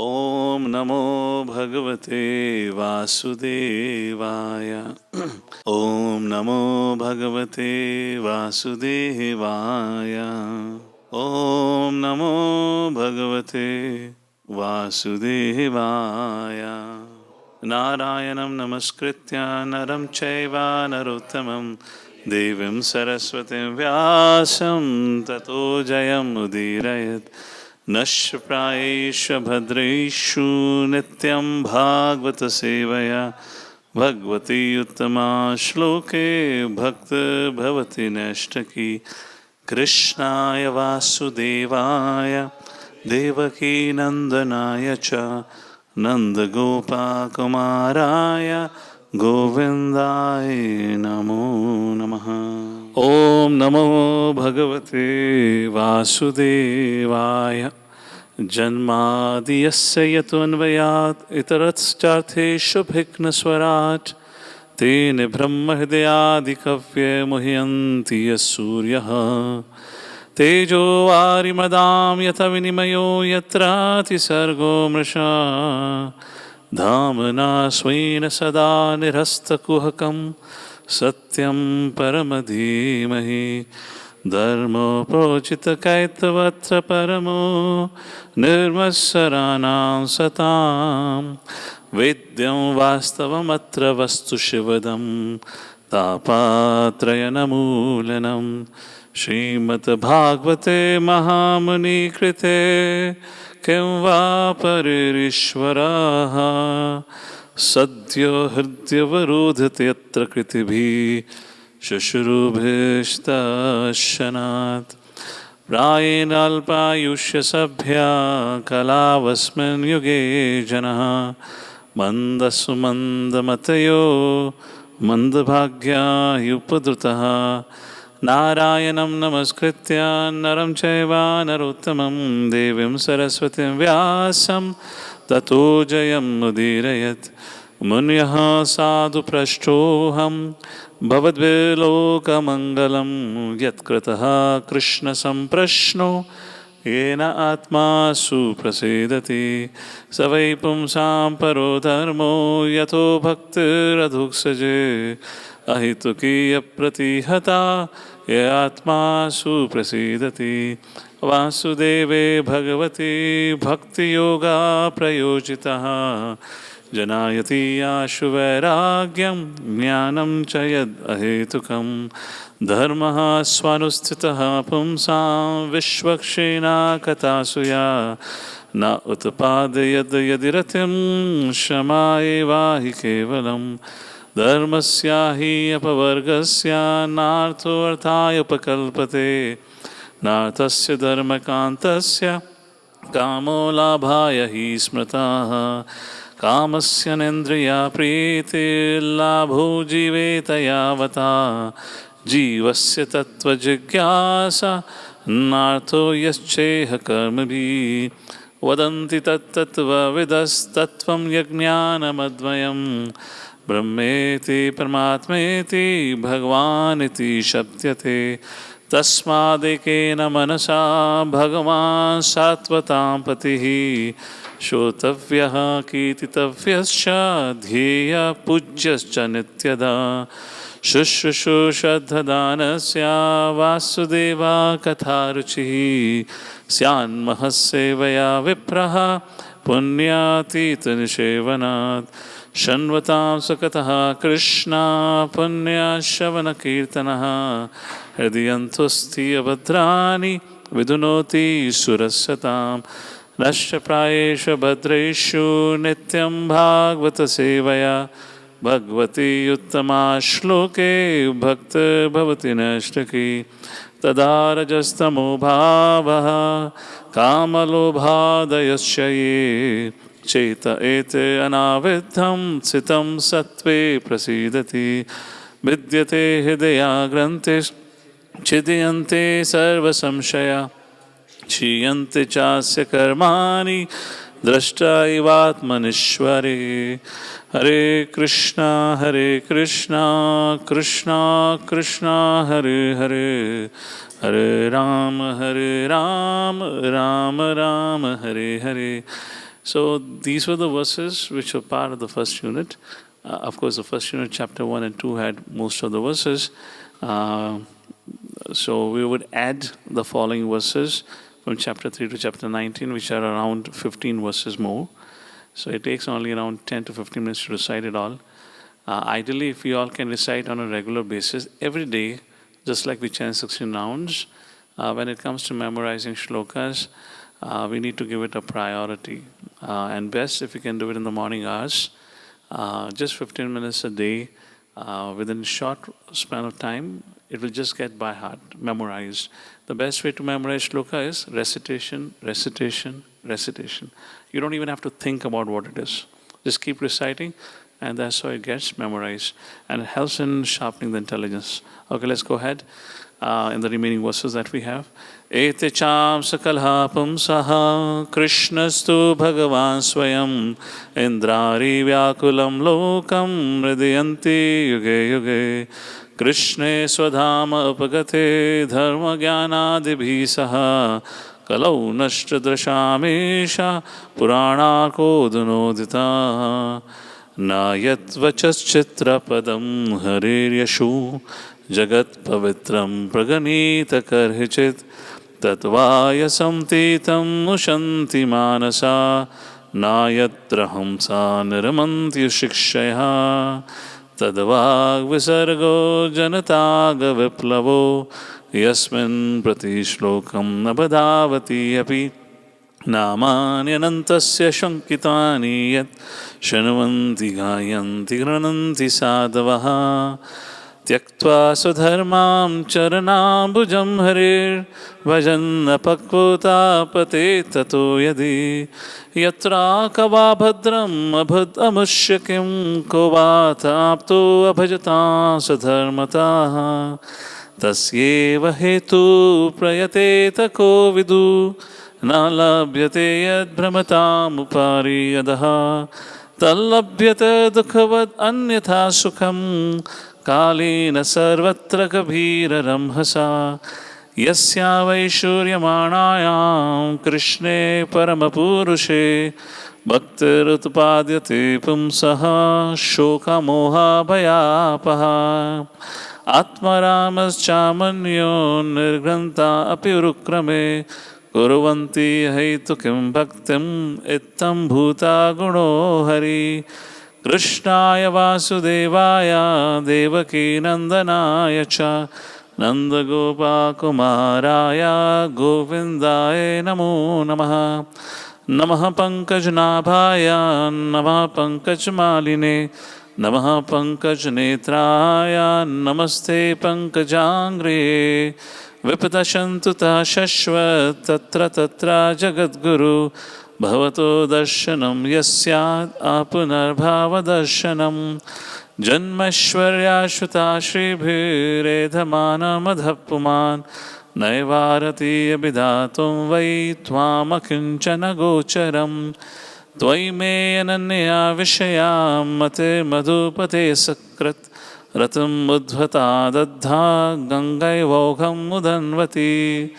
ओम नमो भगवते वासुदेवाय। ओम नमो भगवते वासुदेवाय। ओम नमो भगवते वासुदेवाय। नारायणं नमस्कृत्य नरं चैव नरोत्तमं देवीं सरस्वतीं व्यासं ततो जयमुदीरयेत्। नश्यप्रायेषु भद्रेषु नित्यं भागवत सेवया भगवती उत्तमा श्लोके भक्तिर्भवति नैष्ठकी। कृष्णाय वासुदेवाय देवकी नंदनाय च नन्दगोपाकुमाराय गोविन्दाय नमो नमः। ओम नमो भगवते वासुदेवाय। जन्मादियस्य यतोऽन्वयात् इतरश्चार्थेष्वभिघ्नस्वराट् तेन ब्रह्महृदयादिकव्ये मुह्यन्ति यः सूर्यः। तेजो वारिमदां यथा विनिमयो यत्रातिसर्गो मृषा धाम्ना स्वेन सदा निरस्तकुहकं सत्यं परमधीमहि। धर्मोप्रोचितकैतवत्र परमो निर्मत्सराणां सतां वेद्यं वास्तवमत्र वस्तु शिवदं तापत्रयनमूलनं। श्रीमद्भागवते महामुनिकृते किं वा परिरीश्वराः सद्यो हृद्यवरोधते यत्र कृतिभिः शुश्रूभिस्तशनात्। प्रायेण अल्पायुष्यसभ्या कलावस्मिन् युगे जनाः मन्दसु मन्दमतयो मन्दभाग्या उपद्रुतः। नारायणं नमस्कृत्य नरं चैव नरोत्तमं देवीं सरस्वतीं व्यासं ततो जयमुदीरयेत्। मुनयः साधु पृष्ठोऽहं भवद्भिर्लोकमङ्गलं यत्कृतः कृष्णसम्प्रश्नो येन आत्मा सुप्रसीदति स वै पुंसां परो धर्मो यतो भक्तिरधुक्सजे अहितुकीयप्रतिहता ये आत्मा सुप्रसीदति। वासुदेवे भगवती भक्तियोगा प्रयोजितः जनायति आशु वैराग्यं ज्ञानं च यद् अहेतुकं। धर्मः स्वानुस्थितः पुंसां विश्वक्षेणा कथासु या न उत्पादयद् यदि रतिं क्षमा एवा हि केवलम्। धर्मस्य हि अपवर्गस्य नार्थोऽर्थाय उपकल्पते नार्थस्य धर्मकान्तस्य कामो लाभाय हि स्मृताः। कामस्य नेन्द्रिया प्रीतिर्लाभो जीवेत यावता जीवस्य तत्त्वजिज्ञासा नार्थो यश्चेह कर्मभिः। वदन्ति तत्तत्त्वविदस्तत्त्वं यज्ञानमद्वयम् ब्रह्मेति परमात्मेति भगवानिति शब्द्यते। तस्मादेकेन मनसा भगवान् सात्वतां पतिः श्रोतव्यः कीर्तितव्यश्च ध्येयः पूज्यश्च नित्यदा। शुश्रूषुषद्धदानस्य वासुदेवा कथारुचिः स्यान्महस्सेवया विप्रः पुण्यातीतनिषेवनात्। शृण्वतां सुकतः कृष्णा पुण्यश्रवणकीर्तनः हृदयन्थुस्थियभद्राणि विधुनोति सुरसताम्। नष्टप्रायेषु भद्रेषु नित्यं भागवत सेवया भगवती उत्तमा श्लोके भक्तिर्भवति नैष्ठकी। तदा रजस्तमो भावः कामलोभादयश्च ये चेत एते अनाविद्धं स्थितं सत्त्वे प्रसीदति। विद्यते हृदयाग्रन्थिश्छिद्यन्ते सर्वसंशया क्षीयन्ते चास्य कर्माणि द्रष्टा इवात्मनीश्वरे। हरे Krishna Krishna Krishna Hare Hare Hare Ram Ram Ram Hare Hare. So these were the verses which were part of the first unit. Of course, the first unit, chapter 1 and 2, had most of the verses. So we would add the following verses from chapter 3 to chapter 19, which are around 15 verses more. So it takes only around 10 to 15 minutes to recite it all. Ideally, if we all can recite on a regular basis, every day, just like we chant 16 rounds, when it comes to memorizing shlokas, we need to give it a priority. And best if we can do it in the morning hours, just 15 minutes a day, within a short span of time, it will just get by heart, memorized. The best way to memorize shloka is recitation, recitation, recitation. You don't even have to think about what it is. Just keep reciting, and that's how it gets memorized. And it helps in sharpening the intelligence. Okay, let's go ahead in the remaining verses that we have. Ete cham sakalha pumsaha Krishnastu bhagavan swayam Indrari vyakulam lokam hridayanti yuge yuge Krishne swadhama upagate dharma jnanadibhi saha Kalau nashta drashamesha purana kodunodita Nayat vachaschitra padam harir yashu Jagat pavitram praganita karhichit Tatvaya samtitam nushanti manasa Nayatra hamsa niramanti shikshaya Tadvag visargo janataga viplavo Yasmin prati shlokam nabadavati api Namanyanantasya shankitani yat Shanvanti gayanti grananti sadavaha Tyaktva sudharmam charanambujam harir Vajanna pakvota pate tato yadi Yatra kava bhadram abhad amushyakim Kovata apto abhajata sadharmata Tasyeva hetu prayate ko vidu Na labhyate yad brahmatam upari yadaha Tallabhyate dukhavad anyatha sukham Kalina sarvatra kabhira ramhasa Yasya vaishuryamanayam Krishne paramapurushe Bhaktir utpadyate pumsaha Shoka moha bhayapaha Atmaramas chamanyo nirgranta apirukrame Kuruvanti haitukim bhaktim ittam bhuta guno hari Krishnaya Vasudevaya Devaki Nandanaya Cha Nanda Gopa Kumaraya Govindaya Namo Namaha Namaha Pankajnabhaya Namaha Pankajmaline Namaha Pankajnetraya Namaste Pankajangre Vipadashantuta Shashvat Tatra Tatra Jagadguru Bhavato darshanam yasyad apunarbhava darshanam Janmashwarya shuta shribhiredhamana madhapuman Naivarati abhidatum vai tvamakinchana gocharam Tvai me ananya vishayam mate madhupate sakrat Ratam udhvata daddha gangai vogham udanvati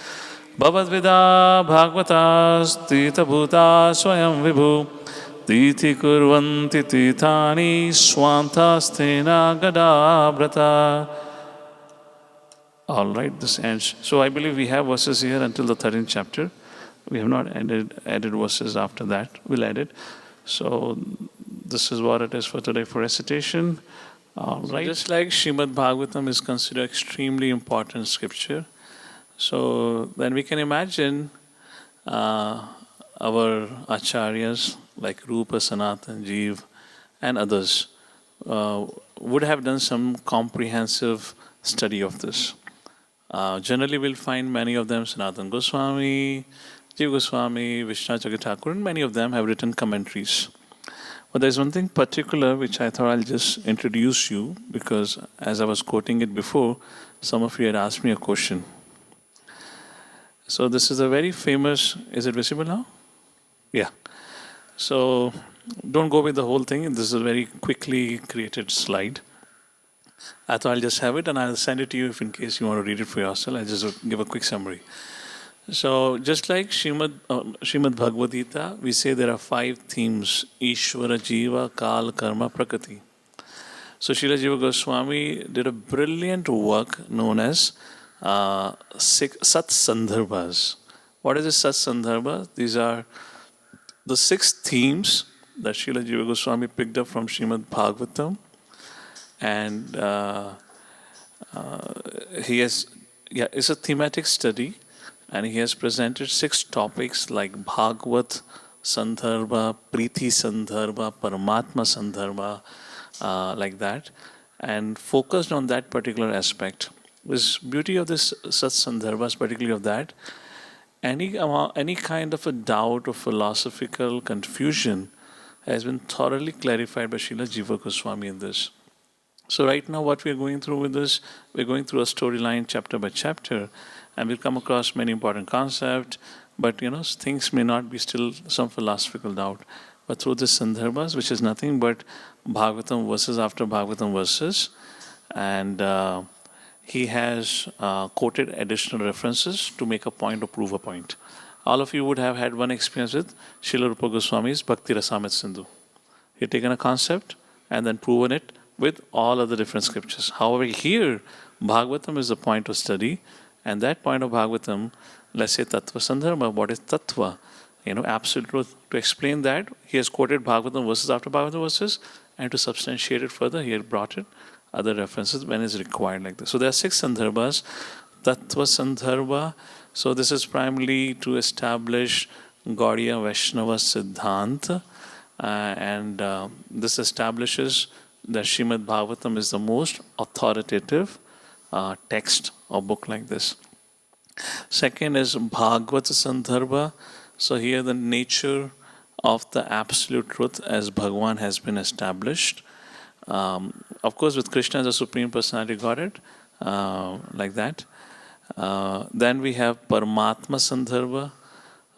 Bhavadvida bhagavata stita bhuta swayam vibhu Titi kurvanti tithani swanta sthena gadabrata. All right, this ends. So I believe we have verses here until the 13th chapter. We have not added verses after that. We'll add it. So this is what it is for today for recitation. All right. Just like Srimad Bhagavatam is considered extremely important scripture, so then we can imagine our acharyas like Rupa, Sanatan, Jeev and others would have done some comprehensive study of this. Generally we'll find many of them, Sanatan Goswami, Jeev Goswami, Vishnu Thakur, and many of them have written commentaries. But there's one thing particular which I thought I'll just introduce you, because as I was quoting it before, some of you had asked me a question. So this is a very famous, is it visible now? Yeah. So don't go with the whole thing. This is a very quickly created slide. I thought I'll just have it and I'll send it to you if in case you want to read it for yourself. I'll just give a quick summary. So, just like Srimad Bhagavad Gita, we say there are 5 themes: Ishvara, Jiva, Kal, Karma, Prakriti. So, Srila Jiva Goswami did a brilliant work known as Sat Sandarbhas. What is a Sat Sandarbha? These are the 6 themes that Srila Jiva Goswami picked up from Srimad Bhagavatam, and it's a thematic study, and he has presented 6 topics like Bhagavat Sandarbha, Priti Sandarbha, Paramatma Sandarbha, like that, and focused on that particular aspect. This beauty of this Sat Sandarbhas, particularly of that, any kind of a doubt or philosophical confusion has been thoroughly clarified by Srila Jiva Goswami in this. So right now what we are going through with this, we're going through a storyline chapter by chapter, and we'll come across many important concepts, but things may not be still some philosophical doubt. But through this Sandarbhas, which is nothing but Bhagavatam verses after Bhagavatam verses, and he has quoted additional references to make a point or prove a point. All of you would have had one experience with Srila Rupa Goswami's Bhakti Rasamrita Sindhu. He had taken a concept and then proven it with all other different scriptures. However, here, Bhagavatam is the point of study, and that point of Bhagavatam, let's say Tattva Sandarbha, what is Tattva? Absolute truth. To explain that, he has quoted Bhagavatam verses after Bhagavatam verses, and to substantiate it further, he had brought it other references when is required like this. So there are 6 Sandarbhas. Tattva Sandarbha. So this is primarily to establish Gaudiya Vaishnava Siddhanta, and this establishes that Srimad Bhagavatam is the most authoritative text or book like this. Second is Bhagavata Sandarbha. So here the nature of the absolute truth as Bhagavan has been established. Of course, with Krishna as a Supreme Personality Godhead, like that. Then we have Paramatma Sandarbha.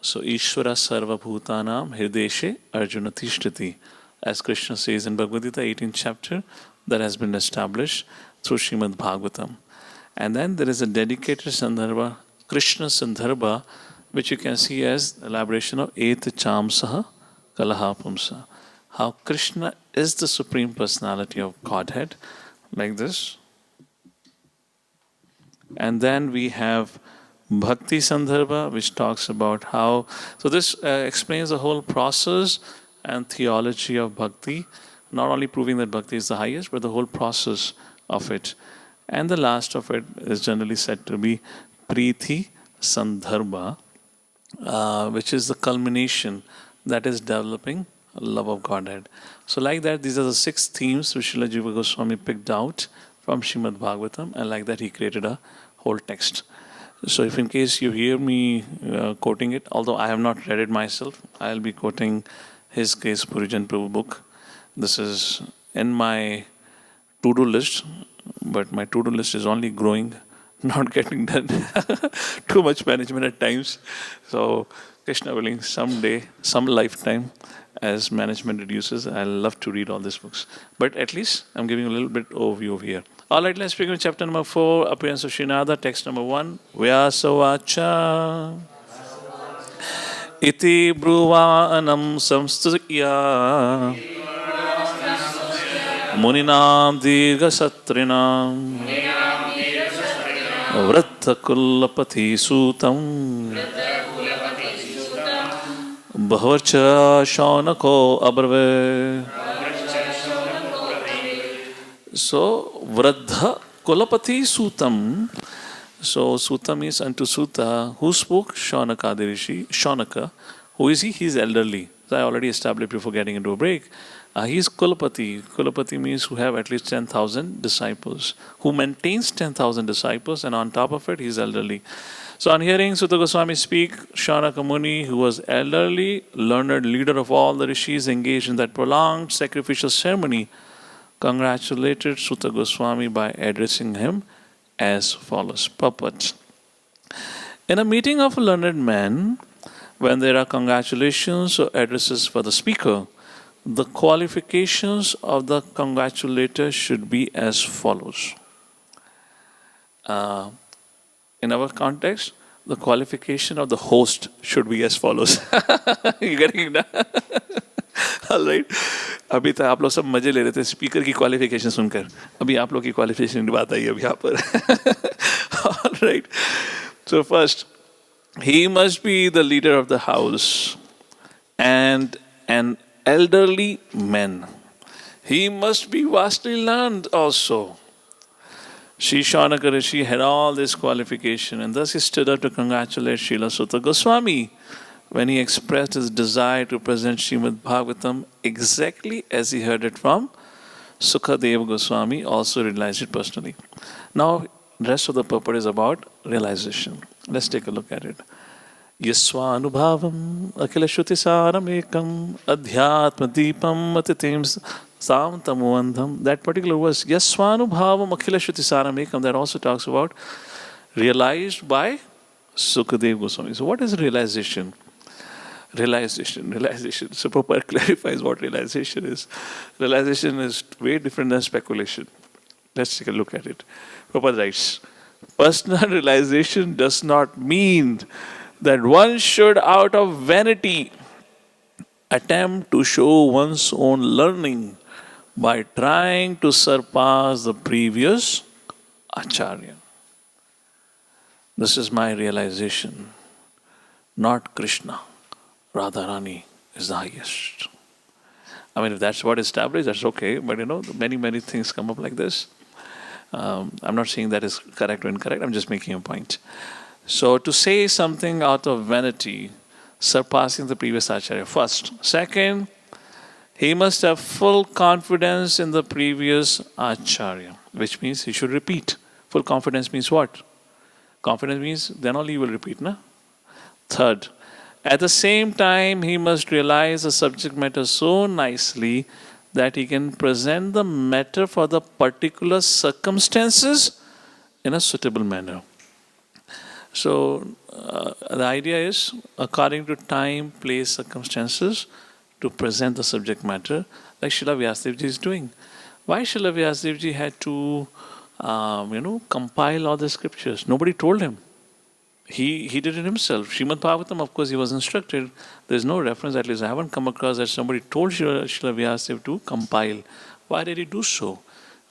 So Ishvara Sarva Bhutanam Hirdeshe Arjuna Tishtati. As Krishna says in Bhagavad Gita, 18th chapter, that has been established through Srimad Bhagavatam. And then there is a dedicated Sandarbha, Krishna Sandarbha, which you can see as elaboration of Et Chamsaha Kalaha Pumsa. How Krishna is the Supreme Personality of Godhead, like this. And then we have Bhakti Sandarbha, which talks about how... So this explains the whole process and theology of Bhakti, not only proving that Bhakti is the highest, but the whole process of it. And the last of it is generally said to be Priti Sandarbha, which is the culmination that is developing love of Godhead. So like that, these are the 6 themes which Srila Jiva Goswami picked out from Srimad Bhagavatam, and like that he created a whole text. So if in case you hear me quoting it, although I have not read it myself, I'll be quoting his case Purijan Prabhu book. This is in my to-do list, but my to-do list is only growing, not getting done. Too much management at times. So Krishna willing, someday, some lifetime, as management reduces, I'll love to read all these books. But at least I'm giving a little bit overview here. All right, let's begin with chapter number 4, appearance of Srinada, text number 1. Vyasavacha iti bruvanam samstutya muninam dirgha satrinam vratta kullapati sutam Bhavarcha Shaunako Abrave. So, Vradha Kulapati Sutam. So, Suta means unto Suta. Who spoke? Shaunaka Rishi. Shaunaka. Who is he? He is elderly. So I already established before getting into a break. He is Kulapati. Kulapati means who have at least 10,000 disciples. Who maintains 10,000 disciples, and on top of it, he is elderly. So on hearing Sutta Goswami speak, Shaunaka Muni, who was elderly, learned leader of all the rishis engaged in that prolonged sacrificial ceremony, congratulated Sutta Goswami by addressing him as follows. Purport. In a meeting of learned men, when there are congratulations or addresses for the speaker, the qualifications of the congratulator should be as follows. In our context, the qualification of the host should be as follows. You getting it? All right. अभी तक आप लोग सब मजे ले रहे थे speaker की क्वालिफिकेशन सुनकर. अभी आप लोग की क्वालिफिकेशन की बात आई अब यहाँ पर. All right. So first, he must be the leader of the house and an elderly man. He must be vastly learned also. Sri Shaunaka Rishi had all this qualification, and thus he stood up to congratulate Srila Sutta Goswami when he expressed his desire to present Srimad Bhagavatam exactly as he heard it from Sukadeva Goswami, also realized it personally. Now, the rest of the purport is about realization. Let's take a look at it. Yasvanubhavam Akhila Shruti Saramekam Adhyatma Deepam Atitim Samtamuvandham. That particular verse, Yasvanubhavam Akhila Shruti Saramekam, that also talks about realized by Sukadeva Goswami. So, what is realization? Realization. So, Prabhupada clarifies what realization is. Realization is way different than speculation. Let's take a look at it. Prabhupada writes, personal realization does not mean that one should, out of vanity, attempt to show one's own learning by trying to surpass the previous Acharya. This is my realization, not Krishna. Radharani is the highest. I mean, if that's what is established, that's okay. But many things come up like this. I'm not saying that is correct or incorrect. I'm just making a point. So to say something out of vanity, surpassing the previous Acharya, first. Second, he must have full confidence in the previous Acharya, which means he should repeat. Full confidence means what? Confidence means then only you will repeat, na? Third, at the same time, he must realize the subject matter so nicely that he can present the matter for the particular circumstances in a suitable manner. So, the idea is, according to time, place, circumstances, to present the subject matter, like Srila Vyasadevji is doing. Why Srila Vyasadevji had to, compile all the scriptures? Nobody told him. He did it himself. Srimad Bhagavatam, of course, he was instructed. There's no reference, at least I haven't come across that somebody told Srila Vyasadeva to compile. Why did he do so?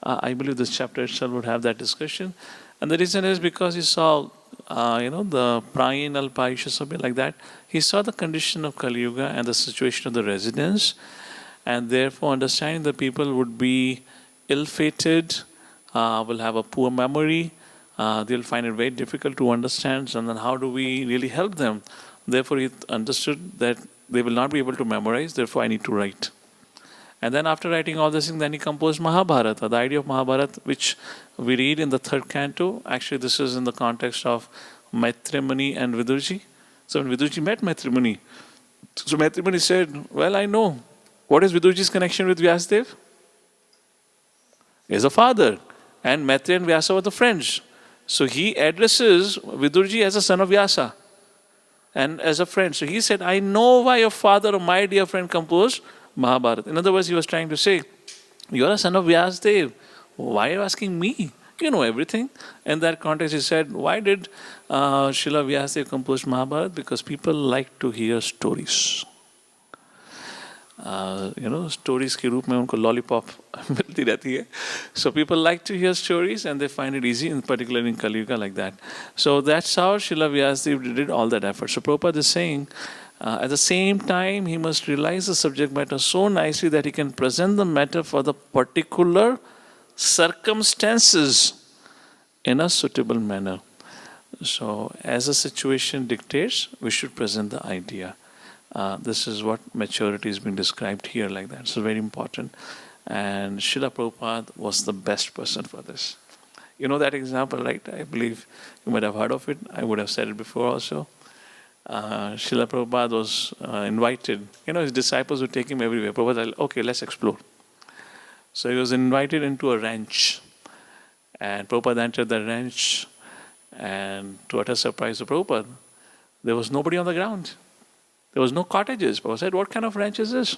I believe this chapter itself would have that discussion. And the reason is because he saw, the Prayin Alpaisha, something like that. He saw the condition of Kali Yuga and the situation of the residents, and therefore understanding that people would be ill-fated, will have a poor memory, they'll find it very difficult to understand, and then how do we really help them? Therefore, he understood that they will not be able to memorize, therefore I need to write. And then after writing all this thing, then he composed Mahabharata, the idea of Mahabharata, which we read in the 3rd canto. Actually, this is in the context of Maitrimuni and Vidurji. So when Vidurji met Maitrimuni, so Maitrimuni said, well, I know. What is Vidurji's connection with Vyasadeva? He is a father. And Maitri and Vyasa were the friends. So he addresses Vidurji as a son of Vyasa and as a friend. So he said, I know why your father or my dear friend composed Mahabharata. In other words, he was trying to say, you are a son of Vyasadeva. Why are you asking me? You know everything. In that context, he said, why did Srila Vyasadeva compose Mahabharata? Because people like to hear stories. Stories के रूप में उनको lollipop मिलती रहती है. So people like to hear stories and they find it easy, in particular in Kali Yuga like that. So that's how Srila Vyasadeva did all that effort. So Prabhupada is saying, at the same time, he must realize the subject matter so nicely that he can present the matter for the particular circumstances in a suitable manner. So as the situation dictates, we should present the idea. This is what maturity is being described here like that. So very important. And Srila Prabhupada was the best person for this. You know that example, right? I believe you might have heard of it. I would have said it before also. Srila Prabhupada was invited. His disciples would take him everywhere. Prabhupada said, okay, let's explore. So he was invited into a ranch. And Prabhupada entered the ranch. And to utter surprise of Prabhupada, there was nobody on the ground. There was no cottages. Prabhupada said, what kind of ranch is this?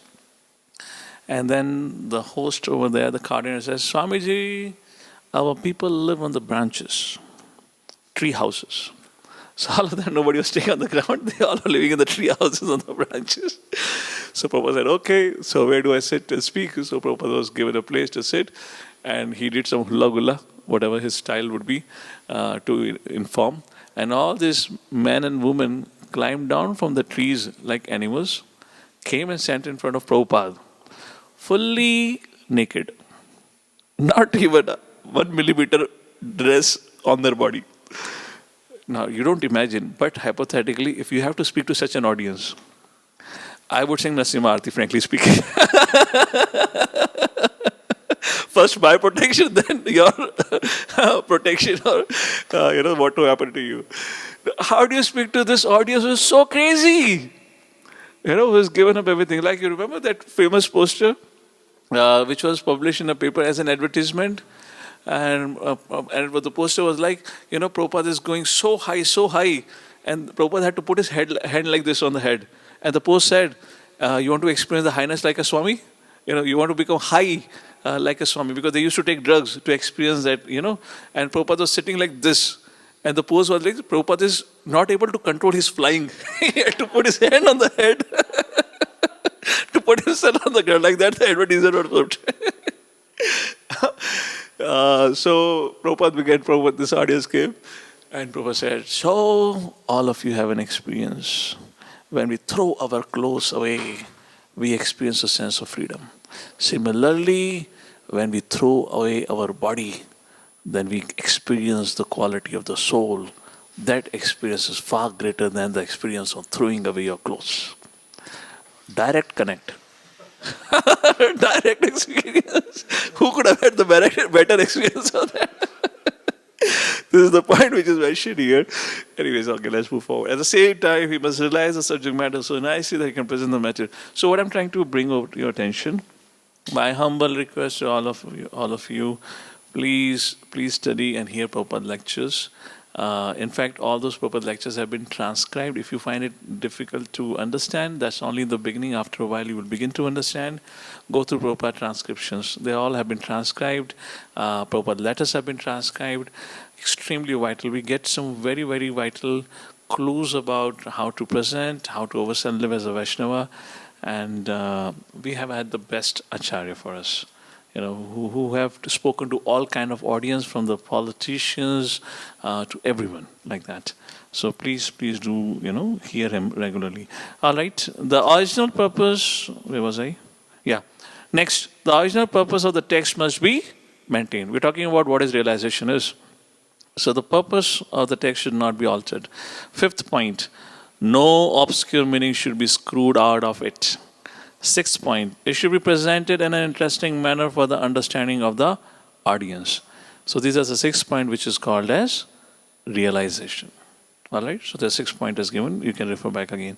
And then the host over there, the gardener, says, Swamiji, our people live on the branches, tree houses. So all of them, nobody was staying on the ground. They all were living in the tree houses on the branches. So Prabhupada said, okay, so where do I sit and speak? So Prabhupada was given a place to sit, and he did some hula gula, whatever his style would be, to inform. And all these men and women climbed down from the trees like animals, came and sat in front of Prabhupada, fully naked. Not even 1 millimeter dress on their body. Now, you don't imagine, but hypothetically, if you have to speak to such an audience, I would sing Narasimha Aarti, frankly speaking. First my protection, then your protection, or what will happen to you. How do you speak to this audience who is so crazy? Who has given up everything. Like, you remember that famous poster, which was published in a paper as an advertisement? And the poster was like, Prabhupada is going so high, and Prabhupada had to put his hand like this on the head. And the post said, you want to experience the highness like a Swami? You want to become high like a Swami, because they used to take drugs to experience that, And Prabhupada was sitting like this. And the pose was like, Prabhupada is not able to control his flying. He had to put his hand on the head to put himself on the ground. Like that, the advertisement was put. So Prabhupada began, this audience came, and Prabhupada said, so all of you have an experience. When we throw our clothes away, we experience a sense of freedom. Similarly, when we throw away our body, then we experience the quality of the soul. That experience is far greater than the experience of throwing away your clothes. Direct connect. Direct experience. Who could have had the better experience of that? This is the point which is mentioned here. Anyways, okay, let's move forward. At the same time, we must realize the subject matter so nicely that he can present the matter. So what I'm trying to bring over to your attention, my humble request to all of you, please study and hear Prabhupada lectures. In fact, all those Prabhupada lectures have been transcribed. If you find it difficult to understand, that's only the beginning. After a while, you will begin to understand. Go through Prabhupada transcriptions. They all have been transcribed. Prabhupada letters have been transcribed. Extremely vital. We get some very, very vital clues about how to present, how to oversell and live as a Vaishnava. And we have had the best Acharya for us. Who have spoken to all kind of audience, from the politicians to everyone like that. So please do, hear him regularly. All right. The original purpose, where was I? Yeah. Next, the original purpose of the text must be maintained. We're talking about what is realization is. So the purpose of the text should not be altered. Fifth point, no obscure meaning should be screwed out of it. Sixth point, it should be presented in an interesting manner for the understanding of the audience. So these are the 6th point, which is called as realization. All right, so the 6th point is given. You can refer back again.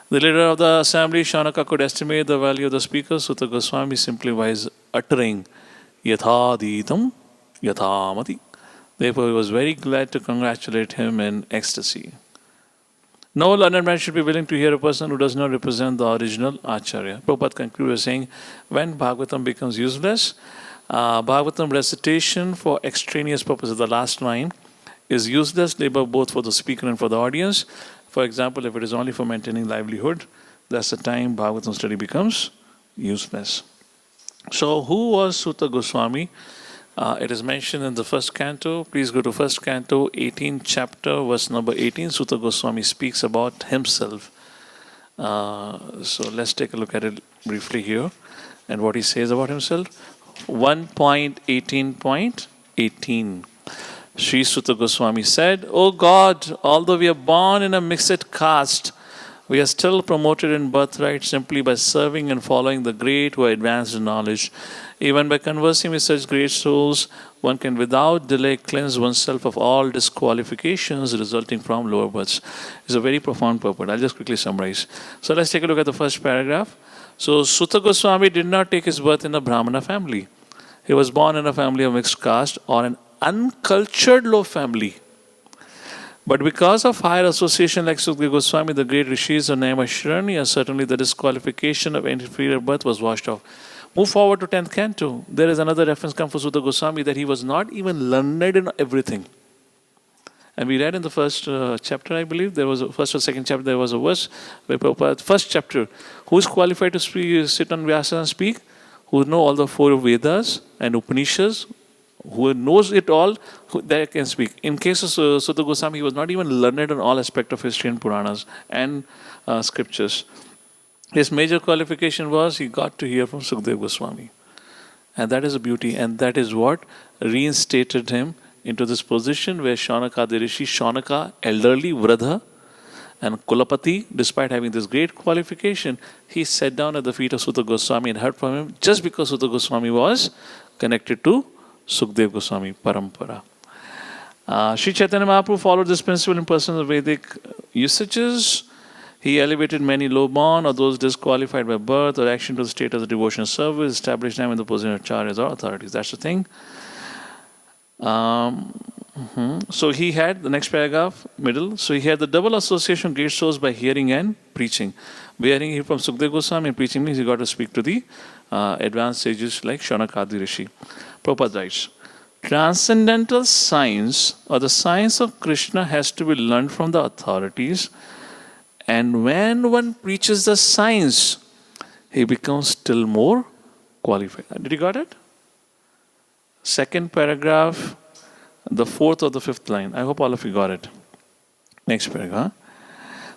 The leader of the assembly, Shaunaka, could estimate the value of the speaker, Sutta Goswami, simply by uttering Yathaditam Yathamati. Therefore, he was very glad to congratulate him in ecstasy. No learned man should be willing to hear a person who does not represent the original Acharya. Prabhupada concluded saying, when Bhagavatam becomes useless, Bhagavatam recitation for extraneous purposes, the last line, is useless labor both for the speaker and for the audience. For example, if it is only for maintaining livelihood, that's the time Bhagavatam study becomes useless. So, who was Sutta Goswami? It is mentioned in the first canto. Please go to first canto, 18th chapter, verse number 18. Sutta Goswami speaks about himself. So let's take a look at it briefly here and what he says about himself. 1.18.18. Sri Sutta Goswami said, O God, although we are born in a mixed caste, we are still promoted in birthright simply by serving and following the great who are advanced in knowledge. Even by conversing with such great souls, one can without delay cleanse oneself of all disqualifications resulting from lower births. It's a very profound purport. I'll just quickly summarize. So let's take a look at the first paragraph. So Sutta Goswami did not take his birth in a Brahmana family. He was born in a family of mixed caste or an uncultured low family. But because of higher association like Sutta Goswami, the great rishis of Naimisharanya, certainly the disqualification of inferior birth was washed off. Move forward to 10th canto. There is another reference come for Sutta Goswami that he was not even learned in everything. And we read in the first chapter, I believe, there was a first or second chapter, there was a verse where Prabhupada, first chapter, who is qualified to speak, sit on Vyasa and speak? Who know all the four Vedas and Upanishads, who knows it all, that can speak. In case of Sutta Goswami, he was not even learned in all aspects of history and Puranas and scriptures. His major qualification was he got to hear from Sukadeva Goswami. And that is a beauty, and that is what reinstated him into this position where Shaunaka the Rishi, Shaunaka, elderly, Vradha, and Kulapati, despite having this great qualification, he sat down at the feet of Sutta Goswami and heard from him just because Sutta Goswami was connected to Sukadeva Goswami Parampara. Sri Chaitanya Mahaprabhu followed this principle in personal Vedic usages. He elevated many low-born or those disqualified by birth or action to the state of the devotional service, established them in the position of acharyas or authorities. That's the thing. So he had, the next paragraph, middle, so he had the double association of great souls by hearing and preaching. By hearing from Sukadeva Goswami and preaching means he got to speak to the advanced sages like Shaunaka Rishi. Prabhupada writes, transcendental science or the science of Krishna has to be learned from the authorities, and when one preaches the science, he becomes still more qualified. Did you got it? Second paragraph, the fourth or the fifth line. I hope all of you got it. Next paragraph.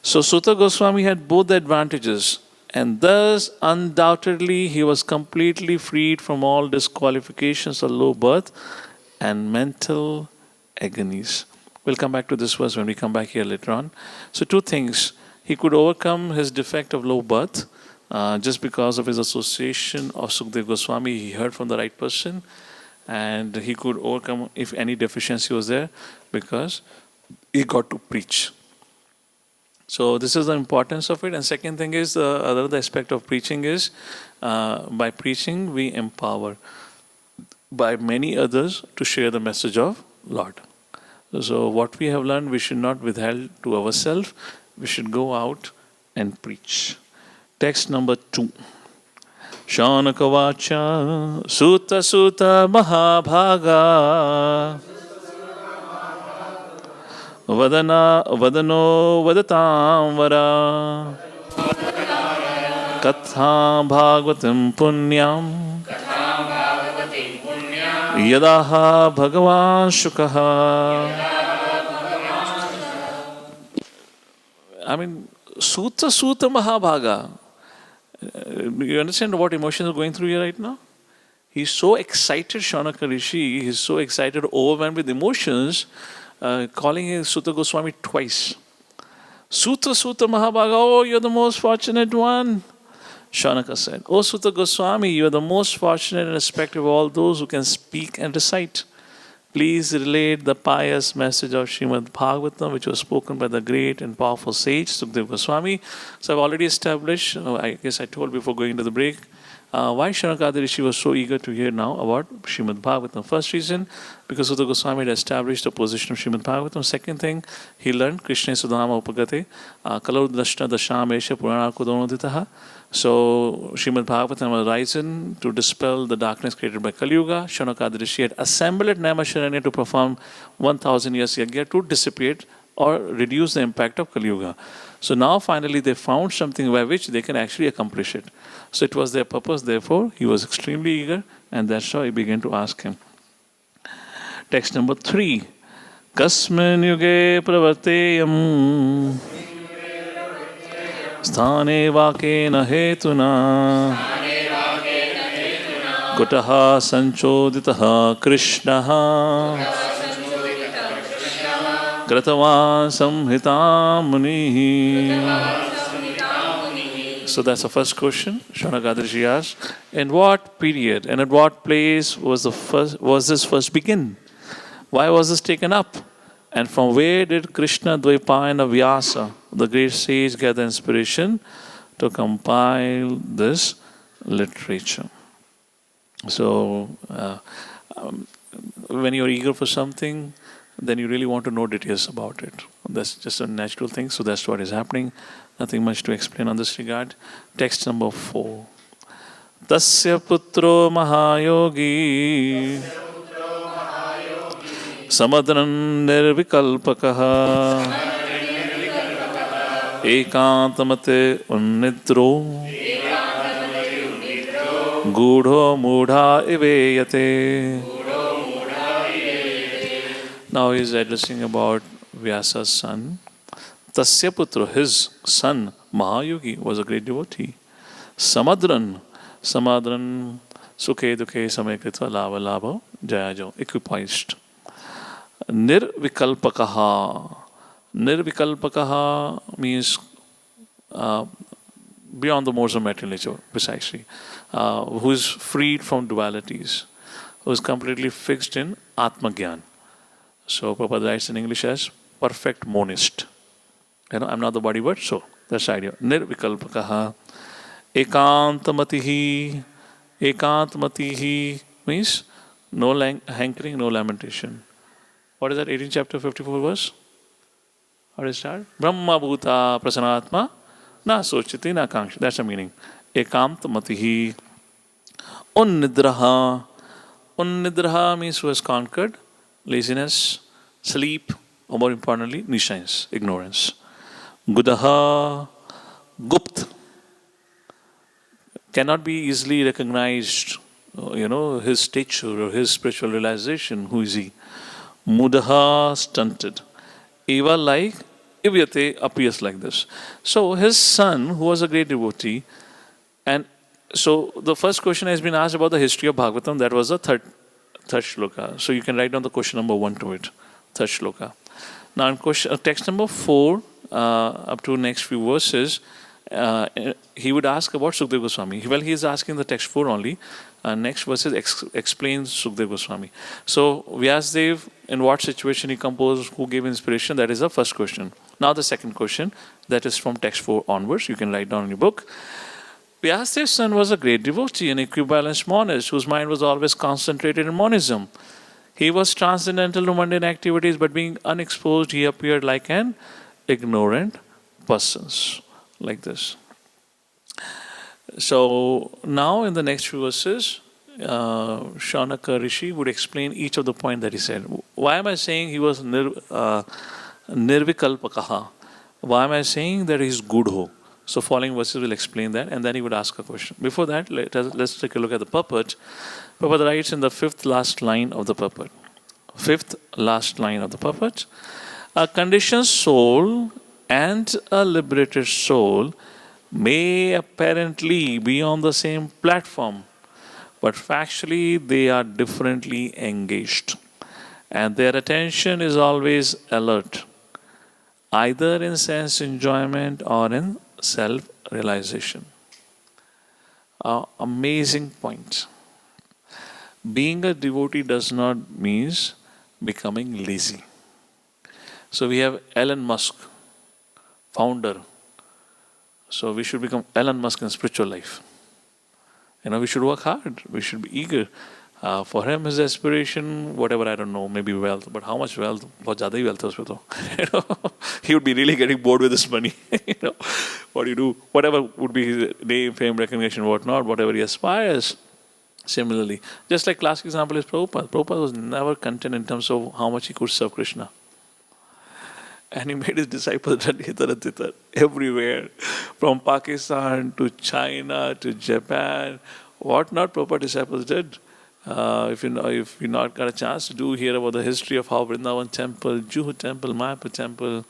So Sutta Goswami had both the advantages, and thus undoubtedly he was completely freed from all disqualifications of low birth and mental agonies. We'll come back to this verse when we come back here later on. So two things. He could overcome his defect of low birth just because of his association of Sukadeva Goswami. He heard from the right person, and he could overcome if any deficiency was there because he got to preach. So this is the importance of it. And second thing is, the other aspect of preaching is, by preaching we empower by many others to share the message of Lord. So what we have learned, we should not withhold to ourselves. We should go out and preach. Text number 2. Shaunaka vacha Sutta Sutta Mahabhaga Vadano Vadatam Vara Katha Bhagavatam Punyam Yadaha Bhagavan Shukaha. I mean, Sutta Sutta Mahabhaga. You understand what emotions are going through here right now? He's so excited, Shaunaka Rishi. He's so excited, overwhelmed with emotions, calling his Sutta Goswami twice. Sutta Sutta Mahabhaga, oh, you're the most fortunate one. Shaunaka said, oh, Sutta Goswami, you are the most fortunate in respect of all those who can speak and recite. Please relate the pious message of Srimad Bhagavatam, which was spoken by the great and powerful sage Sukadeva Goswami. So I've already established, I guess I told before going to the break, why Shaunaka Rishi was so eager to hear now about Srimad Bhagavatam. First reason, because Sukadeva Goswami had established the position of Srimad Bhagavatam. Second thing, he learned Krishna Sudhama Upagate, Kalau Dashna Dashamesha Purana Kudonoditaha. So Srimad Bhagavatam was risen to dispel the darkness created by Kali Yuga. Shaunaka Rishi had assembled at Naimisharanya to perform 1000 years yagya to dissipate or reduce the impact of Kali Yuga. So now finally they found something by which they can actually accomplish it. So it was their purpose, therefore he was extremely eager, and that's how he began to ask him. Text number 3. Kasmin yuge pravarteyam Sthane vakena hetuna Kutaha sanchoditaha Krishnaha Kratavan samhitam munihi. So that's the first question Shaunaka Rishi asked. In what period and at what place was this first begin? Why was this taken up? And from where did Krishna Dvaipayana Vyasa, the great sage, gather inspiration to compile this literature? So, when you're eager for something, then you really want to know details about it. That's just a natural thing, so that's what is happening. Nothing much to explain on this regard. Text number 4. Tasya putro mahayogi Samadran nirvikalpakaha ekantamate unnidro gudho mudha iveyate. Now he is addressing about Vyasa's son. Tasya putra, his son, Mahayogi, was a great devotee. Samadran, sukhe dukhe samakritva lava lava jayajo, equipoised. Nirvikalpakaha. Nirvikalpakaha means beyond the modes of material nature, precisely. Who is freed from dualities, who is completely fixed in Atma-gyan. So Prabhupada writes in English as perfect monist. I'm not the body word, so that's the idea. Nirvikalpakaha. Ekantamatihi. Ekantamatihi means no hankering, no lamentation. What is that? 18th chapter, 54 verse? How does it start? Brahma bhuta prasanatma na sochiti na kankshi. That's the meaning. Ekantamatihi. Unnidraha. Unnidraha means who has conquered laziness, sleep, or more importantly, nishains, ignorance. Gudaha. Gupt. Cannot be easily recognized, his stature or his spiritual realization. Who is he? Mudaha, stunted. Eva like Ivyate appears like this. So his son, who was a great devotee, and so the first question has been asked about the history of Bhagavatam. That was the third shloka. So you can write down the question number 1 to it. Third shloka. Now in text number 4, up to next few verses, he would ask about Sukadeva Goswami. Well, he is asking the text 4 only. Next verses explains Sukadeva Goswami. So Vyasdev, in what situation he composed, who gave inspiration, that is the first question. Now the second question, that is from text 4 onwards, you can write down in your book. Vyasdev's son was a great devotee, an equibalanced monist, whose mind was always concentrated in monism. He was transcendental to mundane activities, but being unexposed, he appeared like an ignorant person. Like this. So now in the next few verses, Shaunaka Rishi would explain each of the points that he said. Why am I saying he was nirvikalpakaha? Why am I saying that he is gudho? So following verses will explain that, and then he would ask a question. Before that, let's take a look at the purport. Prabhupada writes in the 5th last line of the purport. 5th last line of the purport. A conditioned soul and a liberated soul may apparently be on the same platform, but factually they are differently engaged, and their attention is always alert, either in sense enjoyment or in self-realization. Amazing point. Being a devotee does not mean becoming lazy. So we have Elon Musk, founder. So we should become Elon Musk in spiritual life. We should work hard. We should be eager. For him, his aspiration, whatever, I don't know, maybe wealth. But how much wealth? बहुत ज़्यादा ही wealth है उसमें तो. He would be really getting bored with this money. What do you do? Whatever would be his name, fame, recognition, whatnot, whatever he aspires. Similarly, just like classic example is Prabhupada. Prabhupada was never content in terms of how much he could serve Krishna. And he made his disciples run hither and thither, everywhere, from Pakistan to China to Japan. What not Prabhupada disciples did. If you not got a chance to hear about the history of how Vrindavan Temple, Juhu Temple, Mayapur Temple,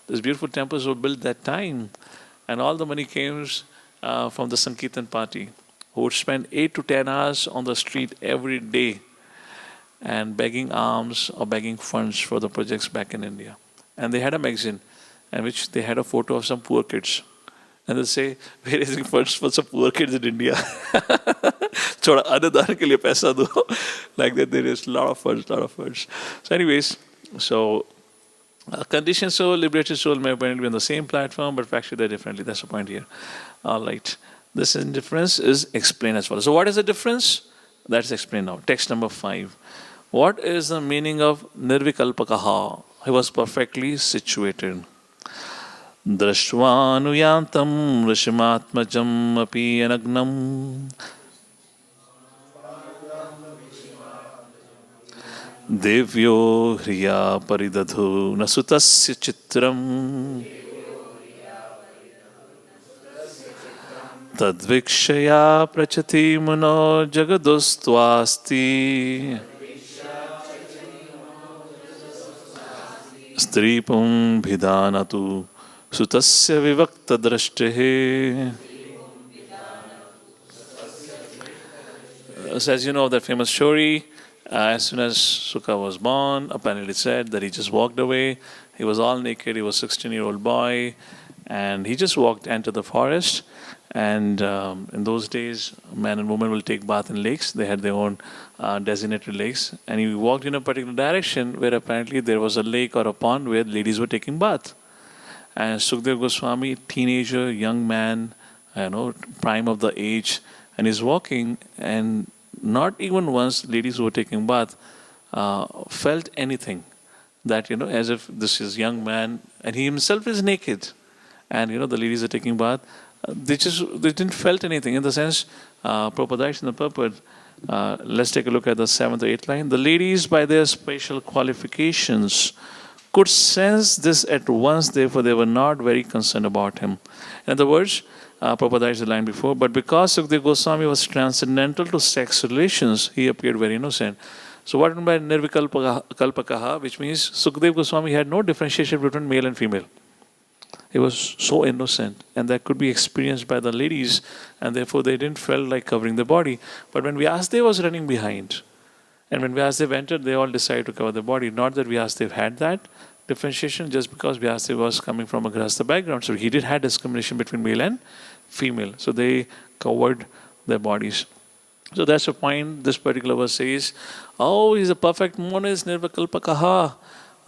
these beautiful temples were built that time. And all the money came from the Sankirtan party, who would spend 8 to 10 hours on the street every day and begging alms or begging funds for the projects back in India. And they had a magazine in which they had a photo of some poor kids. And they say, we're raising funds for some poor kids in India. Thoda anudhan ke liye paisa do. Like that, there is a lot of funds. So anyways, a conditioned soul, liberated soul may apparently be on the same platform, but factually they're differently. That's the point here. All right. This difference is explained as follows. So what is the difference? That's explained now. Text number 5. What is the meaning of nirvikalpakaha? He was perfectly situated. Drashvanuyantam rishimatmajam api anagnam Devyo hriya paridadhu nasutasya chitram tadvikshaya prachati mano jagadostvasti stripum bhidanatu sutasya vivakta drashtehe. So as you know that famous story, as soon as Sukha was born, apparently it said that he just walked away. He was all naked. He was a 16-year-old boy. And he just entered the forest. And in those days, man and woman will take bath in lakes. They had their own designated lakes. And he walked in a particular direction where apparently there was a lake or a pond where ladies were taking bath. And Sukdev Goswami, teenager, young man, prime of the age, and he's walking, and not even once ladies who were taking bath felt anything. That, as if this is young man, and he himself is naked. And, the ladies are taking bath. They didn't felt anything. In the sense, Prabhupada writes in the purport, let's take a look at the 7th or 8th line. The ladies, by their special qualifications, could sense this at once, therefore they were not very concerned about him. In other words, Prabhupada writes the line before, but because Sukadeva Goswami was transcendental to sex relations, he appeared very innocent. So what meant by Nirvikalpakaha, which means Sukadeva Goswami had no differentiation between male and female. He was so innocent, and that could be experienced by the ladies, and therefore they didn't feel like covering their body. But when Vyasadeva was running behind, and when Vyasadeva entered, they all decided to cover their body. Not that Vyasadeva had that differentiation, just because Vyasadeva was coming from a Grahastha background. So he did have discrimination between male and female. So they covered their bodies. So that's the point this particular verse says. Oh, he's a perfect monist, nirvikalpakaha.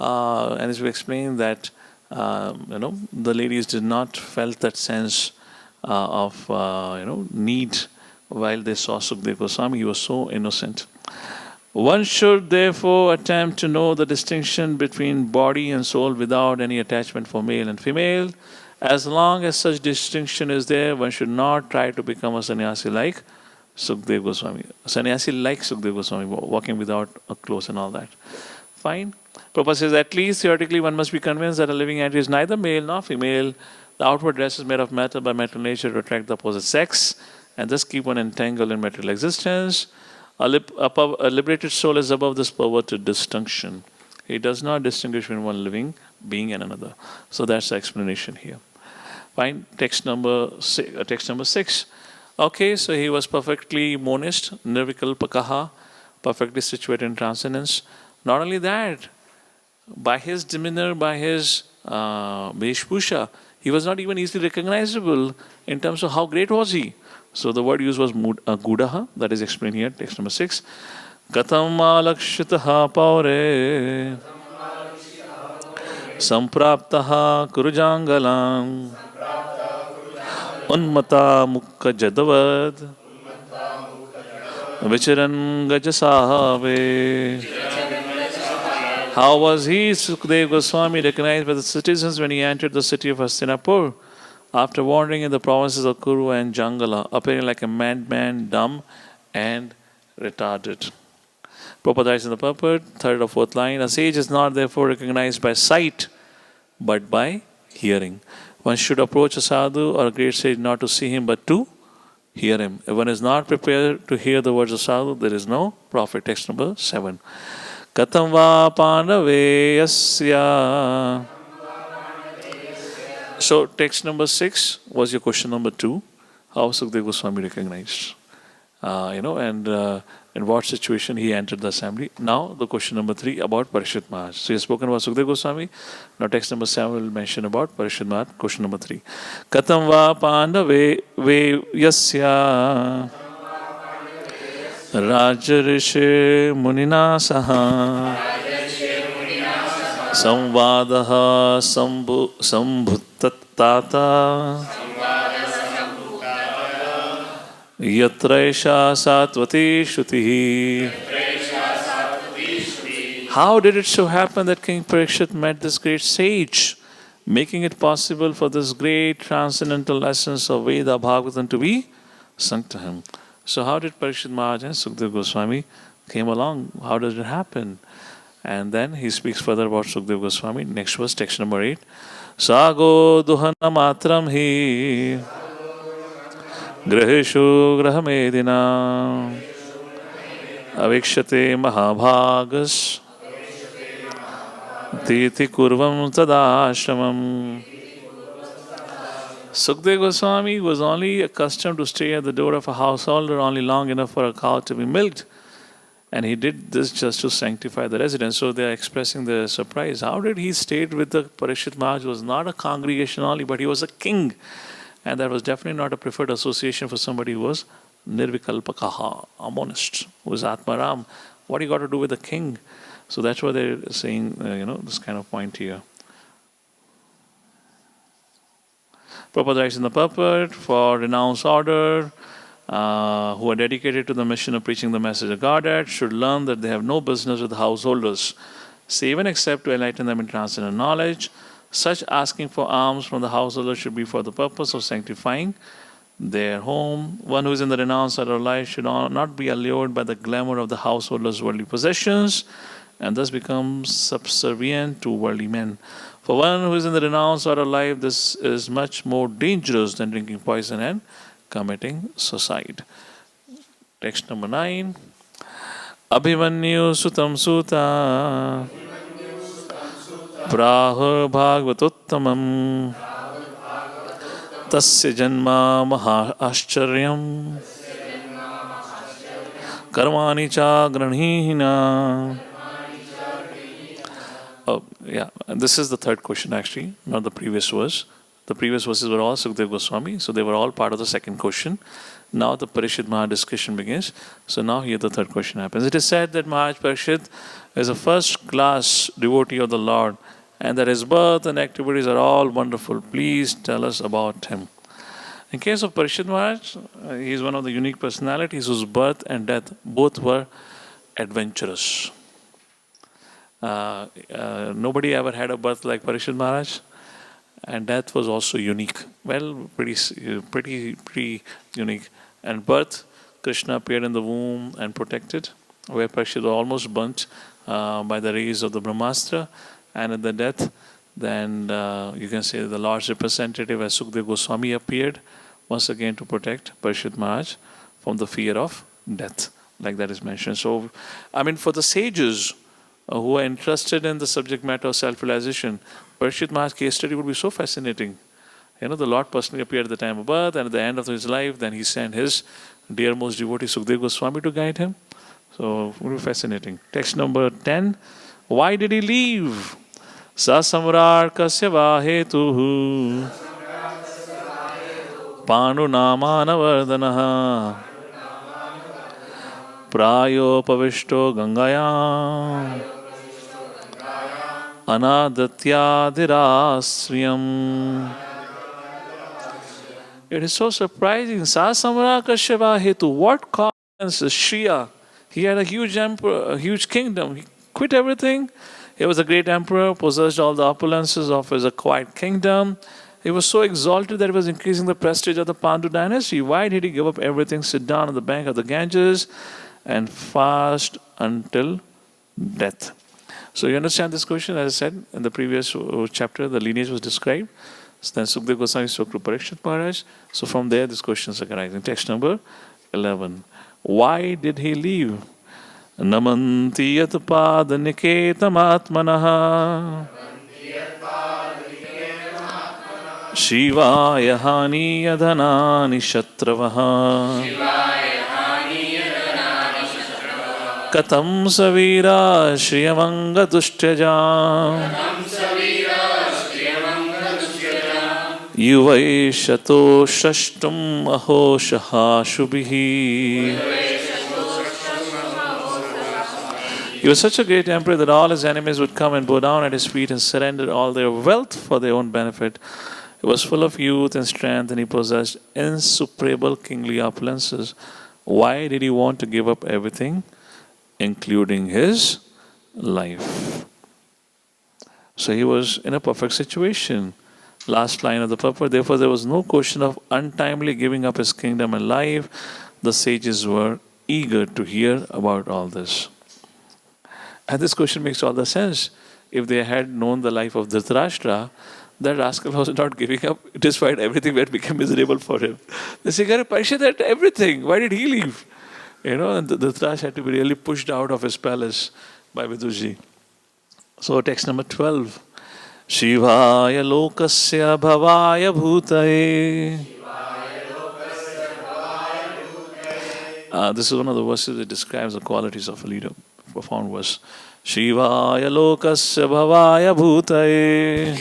And as we explained that, the ladies did not felt that sense of, need while they saw Sukadeva Goswami. He was so innocent. One should therefore attempt to know the distinction between body and soul without any attachment for male and female. As long as such distinction is there, one should not try to become a sannyasi like Sukadeva Goswami. A sannyasi like Sukadeva Goswami, walking without a clothes and all that. Fine. Prabhupada says, at least theoretically one must be convinced that a living entity is neither male nor female. The outward dress is made of matter by material nature to attract the opposite sex and thus keep one entangled in material existence. A liberated soul is above this perverted distinction. He does not distinguish between one living being and another. So that's the explanation here. Fine. Text number 6. Okay, so he was perfectly monist, nirvikalpakaha, perfectly situated in transcendence. Not only that, by his demeanor, by his Veshbhusha, he was not even easily recognizable in terms of how great was he. So the word used was gudaha, that is explained here, text number 6. Katam alakshitaha paure sampraptaha kurujangalam unmata mukha jadavad vicharan gajasahave. How was he, Sukadeva Goswami, recognized by the citizens when he entered the city of Hastinapur? After wandering in the provinces of Kuru and Jangala, appearing like a madman, dumb and retarded. Prabhupada writes in the purport, 3rd or 4th line, a sage is not therefore recognized by sight, but by hearing. One should approach a sadhu or a great sage not to see him, but to hear him. If one is not prepared to hear the words of sadhu, there is no profit. Text number 7. Katam va panaveyasya. So text number 6 was your question number 2. How Sukadeva Goswami recognized? In what situation he entered the assembly. Now the question number 3 about Parishit Maharaj. So he has spoken about Sukadeva Goswami. Now text number 7 will mention about Parishit Maharaj. Question number 3. Katam va pandaveyasya Rajarishi Munina Saha Samvadaha Sambhuttata Yatraisha Satvati Shruti. How did it so happen that King Parikshit met this great sage, making it possible for this great transcendental essence of Veda Bhagavatam to be sung to him? So how did Parikshit Maharaj and Sukadeva Goswami came along. How did it happen? And then he speaks further about Sukdev Goswami. Next verse, text number 8. Sago duhana matram hi graheshu grahamedina avikshate mahabhagas titi kurvam tadashramam. Sukdev Goswami was only accustomed to stay at the door of a householder only long enough for a cow to be milked. And he did this just to sanctify the residence. So they are expressing their surprise. How did he stay with the Parishit Maharaj, who was not a congregation only, but he was a king. And that was definitely not a preferred association for somebody who was Nirvikalpakaha, a monist, who was Atmaram. What do you got to do with the king? So that's why they're saying, this kind of point here. Prabhupada writes in the purport, for renounced order, who are dedicated to the mission of preaching the message of Godhead, should learn that they have no business with householders, save and except to enlighten them in transcendental knowledge. Such asking for alms from the householder should be for the purpose of sanctifying their home. One who is in the renounced order of life should not be allured by the glamour of the householder's worldly possessions, and thus become subservient to worldly men. For one who is in the renounced order of life, this is much more dangerous than drinking poison and committing suicide. Text number 9. Abhimanyu sutam suta prahur bhagavatuttamam tasya janma maha ascharyam karmani cha granhina. Oh, yeah. And this is the third question actually, not the previous verse. The previous verses were all Sukdev Goswami, so they were all part of the second question. Now the Parishit Maharaj discussion begins. So now here the third question happens. It is said that Maharaj Parishit is a first-class devotee of the Lord, and that his birth and activities are all wonderful. Please tell us about him. In case of Parishit Maharaj, he is one of the unique personalities whose birth and death both were adventurous. Nobody ever had a birth like Parishit Maharaj, and death was also unique. Well, pretty unique. And birth, Krishna appeared in the womb and protected, where Parishit was almost burnt by the rays of the Brahmastra. And at the death, then you can say the Lord's representative as Sukdev Goswami appeared once again to protect Parishit Maharaj from the fear of death, like that is mentioned. So, for the sages who are interested in the subject matter of self-realization, Parishit Maharaj's case study would be so fascinating. The Lord personally appeared at the time of birth, and at the end of his life, then he sent his dearmost devotee Sukdev Goswami to guide him. So it would be fascinating. Text number 10. Why did he leave? Sa samrar kasya vahetuhu panu namana vardanaha prayo pavishto gangaya Anadatyadirastriyam. It is so surprising. Sasamra Kashyapa Hetu. What caused Shriya? He had a huge emperor, a huge kingdom. He quit everything. He was a great emperor, possessed all the opulences of his acquired kingdom. He was so exalted that it was increasing the prestige of the Pandu dynasty. Why did he give up everything, sit down on the bank of the Ganges, and fast until death? So you understand this question, as I said in the previous chapter, the lineage was described. So then Sukdev Goswami spoke to Parikshit Maharaj. So from there, these questions are arising. Text number 11. Why did he leave? Namanti yat pada niketam atmanaha Shivaya hani adhanani shatravaha Katam savira shriyamanga dushtyaja Yuvai shato shashtum aho shahashubihi. He was such a great emperor that all his enemies would come and bow down at his feet and surrender all their wealth for their own benefit. He was full of youth and strength, and he possessed insuperable kingly opulences. Why did he want to give up everything, including his life? So he was in a perfect situation. Last line of the purport. Therefore, there was no question of untimely giving up his kingdom and life. The sages were eager to hear about all this. And this question makes all the sense. If they had known the life of Dhritarashtra, that rascal was not giving up despite everything that became miserable for him. They say, Parishad had everything. Why did he leave? And Dhritarashtra had to be really pushed out of his palace by Vidurji. So text number 12. Shivaya lokasya bhavaya bhutaye. This is one of the verses that describes the qualities of a leader. Profound verse. Shivaya lokasya bhavaya bhutaye.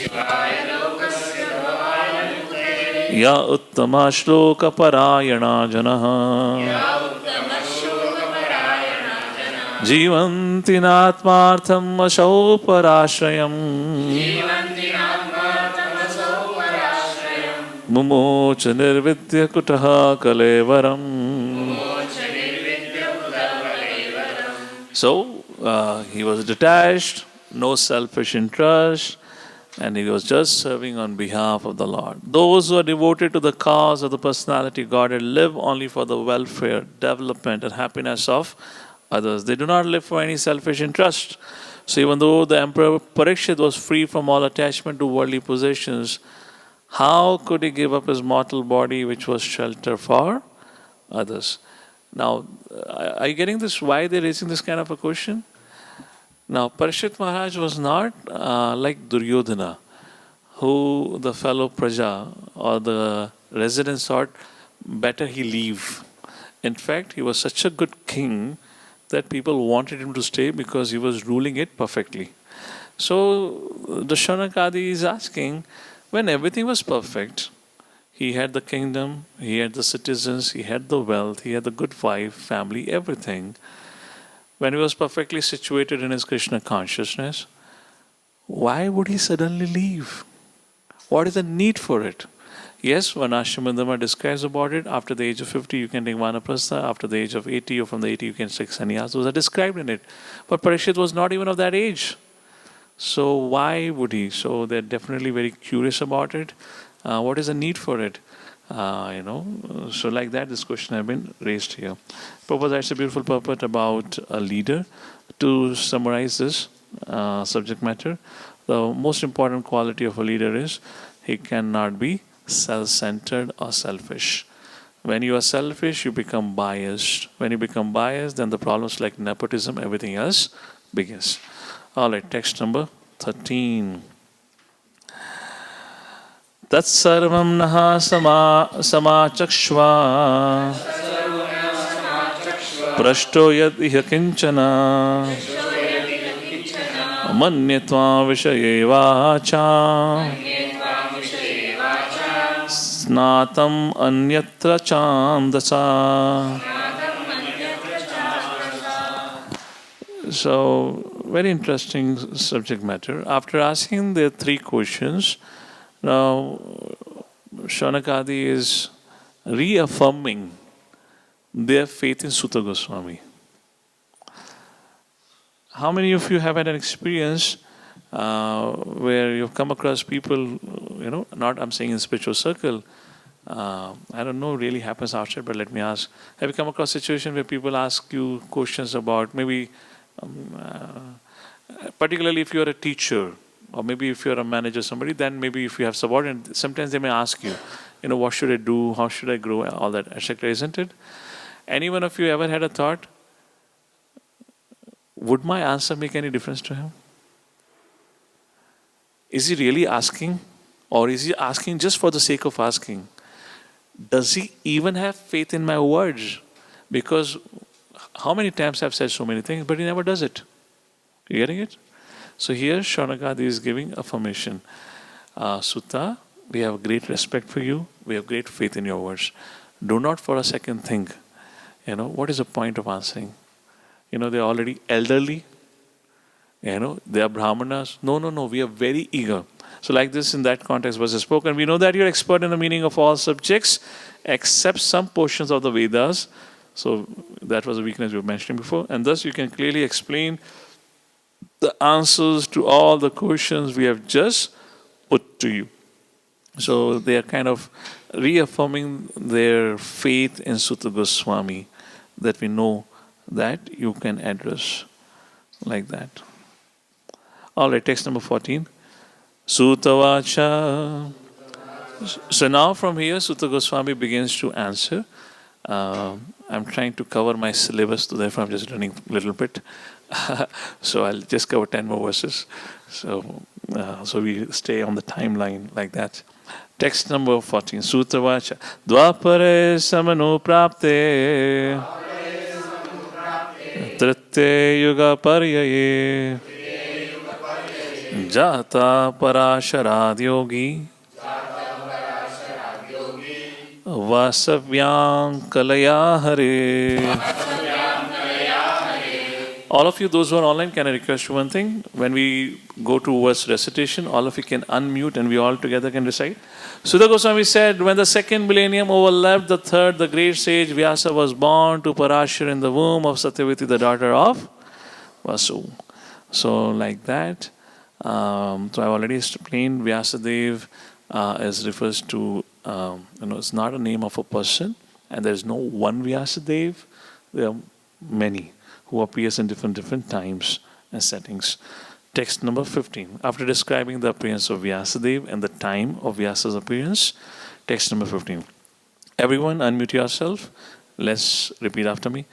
Ya uttama shloka parayana janaha. Jivanti natmartham asau parashrayam. Mumocha nirvidya kutaha kalevaram. So he was detached, no selfish interest, and he was just serving on behalf of the Lord. Those who are devoted to the cause of the personality Godhead live only for the welfare, development, and happiness of others. They do not live for any selfish interest. So even though the Emperor Parikshit was free from all attachment to worldly possessions, how could he give up his mortal body which was shelter for others? Now, are you getting this? Why they're raising this kind of a question? Now, Parikshit Maharaj was not like Duryodhana, who the fellow Praja or the residents thought better he leave. In fact, he was such a good king that people wanted him to stay because he was ruling it perfectly. So the Shaunakadi is asking, when everything was perfect, he had the kingdom, he had the citizens, he had the wealth, he had the good wife, family, everything. When he was perfectly situated in his Krishna consciousness, why would he suddenly leave? What is the need for it? Yes, one Ashramandama describes about it. After the age of 50, you can take Vanaprastha. After the age of 80, or from the 80, you can take sannyas. Those are described in it. But Parikshit was not even of that age. So why would he? So they're definitely very curious about it. What is the need for it? So like that, this question has been raised here. Prabhupada writes a beautiful purport about a leader. To summarize this subject matter, the most important quality of a leader is he cannot be self-centered or selfish. When you are selfish, you become biased. When you become biased, then the problems like nepotism, everything else begins. All right, text number 13. Tatsarvam naha samachakshva prashto yad iha kinchana manyatva vishaye vacha snatam anyatra chandasa. So, very interesting subject matter. After asking the three questions, now Shaunakadi is reaffirming their faith in Sutta Goswami. How many of you have had an experience where you've come across people, not I'm saying in spiritual circle, I don't know really happens outside, but let me ask. Have you come across a situation where people ask you questions about maybe, particularly if you're a teacher, or maybe if you're a manager, somebody, then maybe if you have subordinates, sometimes they may ask you, what should I do, how should I grow, all that, etc., isn't it? Any one of you ever had a thought, would my answer make any difference to him? Is he really asking? Or is he asking just for the sake of asking? Does he even have faith in my words? Because how many times I've said so many things, but he never does it. You getting it? So here Shaunakadi is giving affirmation. Sutta, we have great respect for you. We have great faith in your words. Do not for a second think, what is the point of answering? They're already elderly. They are brahmanas. No, we are very eager. So like this, in that context was spoken. We know that you're expert in the meaning of all subjects, except some portions of the Vedas. So that was a weakness we were mentioning before. And thus you can clearly explain the answers to all the questions we have just put to you. So they are kind of reaffirming their faith in Sutta Goswami. that we know that you can address like that. All right, text number 14. Sutavacha. So now from here, Sutta Goswami begins to answer. I'm trying to cover my syllabus, so therefore I'm just running a little bit. So I'll just cover 10 more verses. So we stay on the timeline like that. Text number 14. Sutavacha. Dvapare samano prapte. Trite yuga paryaye. Jata parasharad yogi. Vasavyam kalaya hare. All of you, those who are online, can I request you one thing? When we go to verse recitation, all of you can unmute and we all together can recite. Sutta Goswami said, when the second millennium overlapped the third, the great sage Vyasa was born to Parashar in the womb of Satyavati, the daughter of Vasu. So like that. So I've already explained Vyasadev refers to, it's not a name of a person, and there's no one Vyasadev. There are many who appears in different times and settings. Text number 15. After describing the appearance of Vyasadeva and the time of Vyasa's appearance, text number 15. Everyone unmute yourself. Let's repeat after me.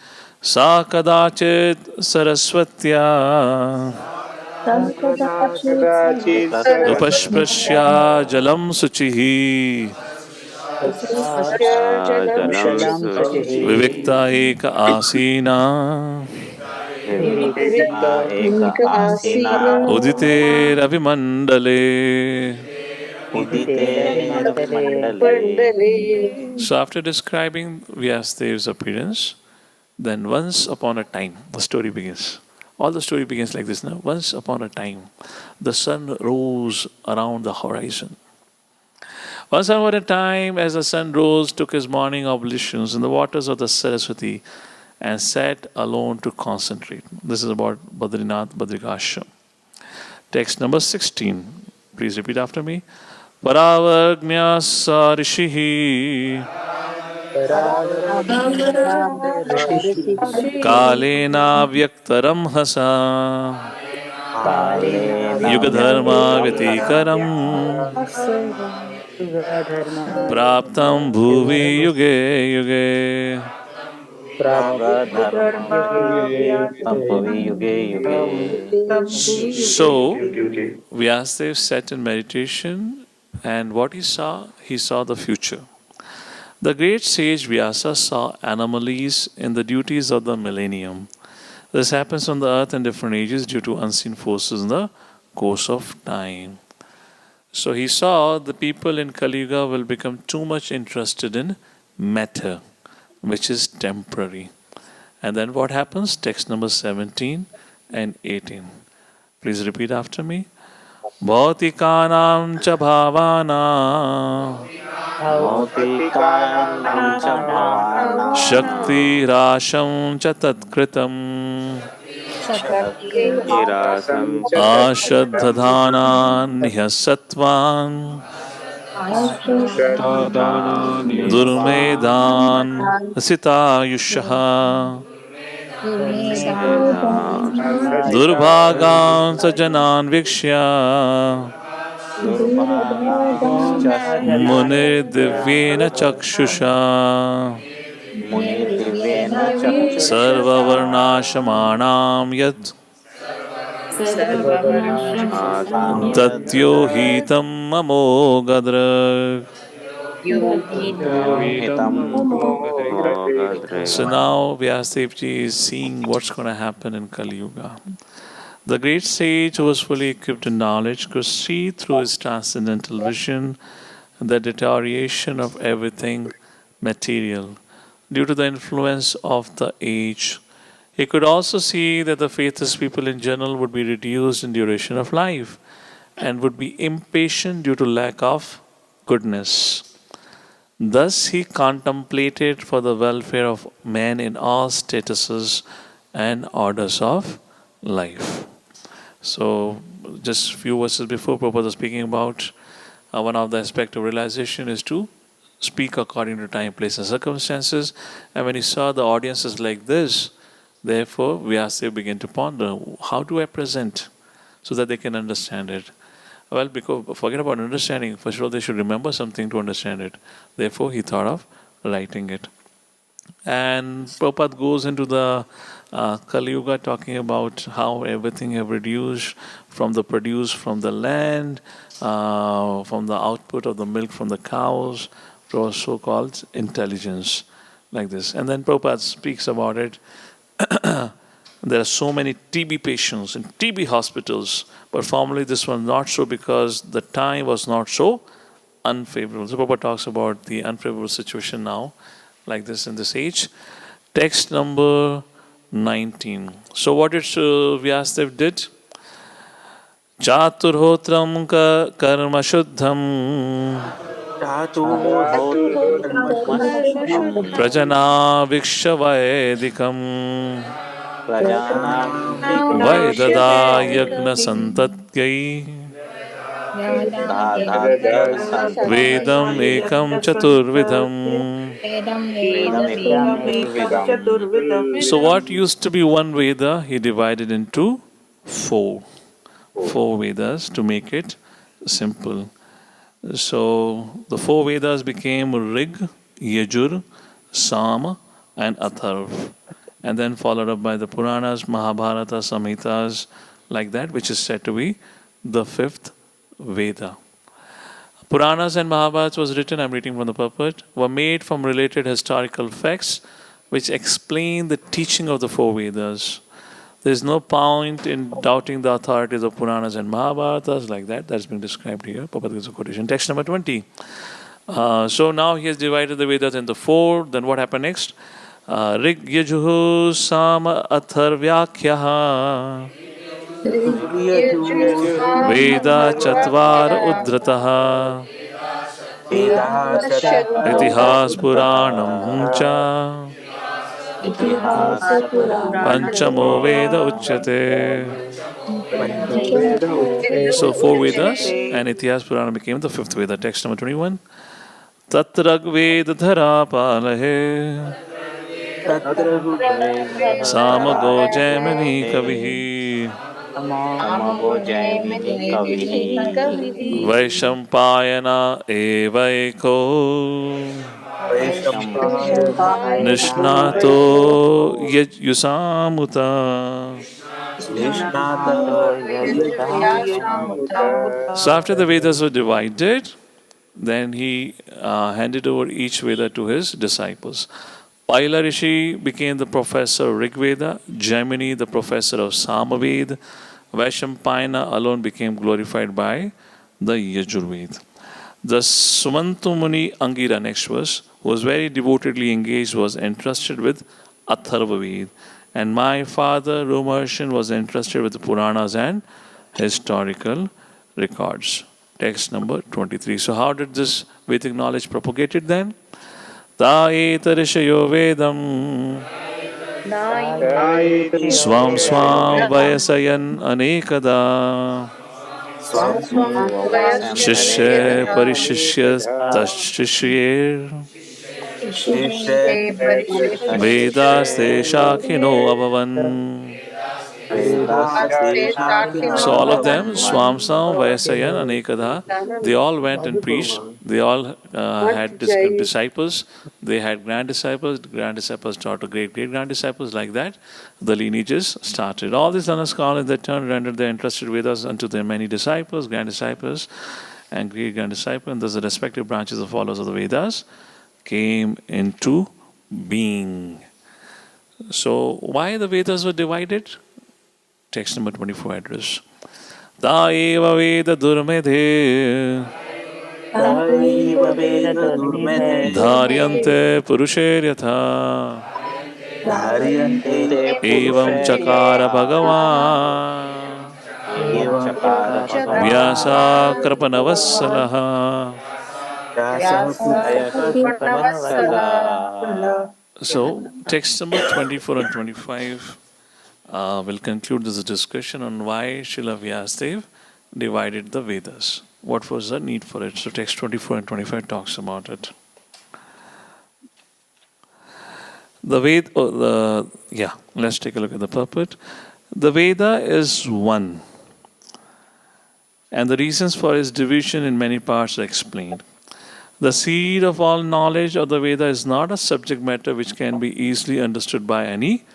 Sa kadachit saraswatya upashprashya jalam suchihi vivikta eka asina udite ravimandale. So after describing Vyasadev's appearance, then once upon a time, the story begins. All the story begins like this now. Once upon a time, the sun rose around the horizon. Once upon a time, as the sun rose, took his morning ablutions in the waters of the Saraswati and sat alone to concentrate. This is about Badrinath Badrikashram. Text number 16. Please repeat after me. Paravagnya sarishihi Kalena vyaktaram hasa Yugadharma vyatikaram Praptam bhuvi yuge yuge. So, Vyasadeva sat in meditation, and what he saw the future. The great sage Vyasa saw anomalies in the duties of the millennium. This happens on the earth in different ages due to unseen forces in the course of time. So he saw the people in Kali Yuga will become too much interested in matter, which is temporary. And then what happens? Text number 17 and 18. Please repeat after me. Bhautikanam cha bhavana Shakti rasham cha tatkritam Ashadhadhana nihasatvan Durmedan sitayushaha Durbhagan sajanan vikshya Mune divyena chakshusha Sarva varnashamanam yat Tatyo hitam amogadra. So now Vyasadevji is seeing what's going to happen in Kali Yuga. The great sage who was fully equipped in knowledge could see through his transcendental vision the deterioration of everything material due to the influence of the age. He could also see that the faithless people in general would be reduced in duration of life and would be impatient due to lack of goodness. Thus he contemplated for the welfare of men in all statuses and orders of life. So, just few verses before, Prabhupada was speaking about one of the aspects of realization is to speak according to time, place, and circumstances. And when he saw the audiences like this, therefore, Vyasa began to ponder, how do I present so that they can understand it? Well, because forget about understanding. First of all, they should remember something to understand it. Therefore, he thought of writing it. And Prabhupada goes into the Kali Yuga talking about how everything have reduced from the produce from the land, from the output of the milk from the cows, to so-called intelligence, like this. And then Prabhupada speaks about it. There are so many TB patients in TB hospitals, but formerly this was not so because the time was not so unfavorable. So Prabhupada talks about the unfavorable situation now, like this in this age. Text number 19. So what did Vyasadev did? Chaturhotram karma shuddham prajana vikshavaedikam vaidada yagna santatyai vedam ekam chaturvidham. So what used to be one Veda, he divided into four Vedas to make it simple. So the four Vedas became Rig, Yajur, Sama, and Atharva, and then followed up by the Puranas, Mahabharata, Samhitas, like that, which is said to be the fifth Veda. Puranas and Mahabharata was written, I'm reading from the purport, were made from related historical facts which explain the teaching of the four Vedas. There is no point in doubting the authorities of Puranas and Mahabharatas like that. That's been described here. Prabhupada gives a quotation. Text number 20. So now he has divided the Vedas into four. Then what happened next? Rig Yajuhu Sama Atharvyakyaha Veda Chatvara Udrataha Itihas Puranam Cha Panchamo Veda Uchyate. So four Vedas and Itihas Purana became the fifth Veda. Text number 21. Tatrag Veda Dhara Palahe Samago Jaimani Kavihi Vaishampayana Evaiko Nishnato Yusamuta. So after the Vedas were divided, then he handed over each Veda to his disciples. Paila Rishi became the professor of Rig Veda, Jaimini the professor of Samaveda, Vaishampayana alone became glorified by the Yajurveda. The Sumantu Muni Angira, next verse, who was very devotedly engaged, was entrusted with Atharva Veda. And my father, Romaharshan, was entrusted with the Puranas and historical records. Text number 23. So how did this Vedic knowledge propagated then? Taeta Rishayo Vedam Swam Swam Vayasayan Anekada Shishya Parishishya Tashishyer Vedaste Shakhino Abhavan. So all of them, Swamsam, Vayasayan, Anekada, they all went and preached. They all had disciples. They had grand disciples. Grand disciples taught to great grand disciples. Like that, the lineages started. All these learned scholars, they turned rendered their entrusted Vedas unto their many disciples, grand disciples, and great grand disciples. And thus the respective branches of followers of the Vedas came into being. So why the Vedas were divided? Text number 24 address. Ta eva veda durmedhe dharyante purusheryatha evam chakara bhagavan vyasa krapanavassalaha. So, text number 24 and 25 will conclude this discussion on why Srila Vyasadeva divided the Vedas. What was the need for it? So, text 24 and 25 talks about it. Let's take a look at the purport. The Veda is one, and the reasons for its division in many parts are explained. The seed of all knowledge of the Veda is not a subject matter which can be easily understood by any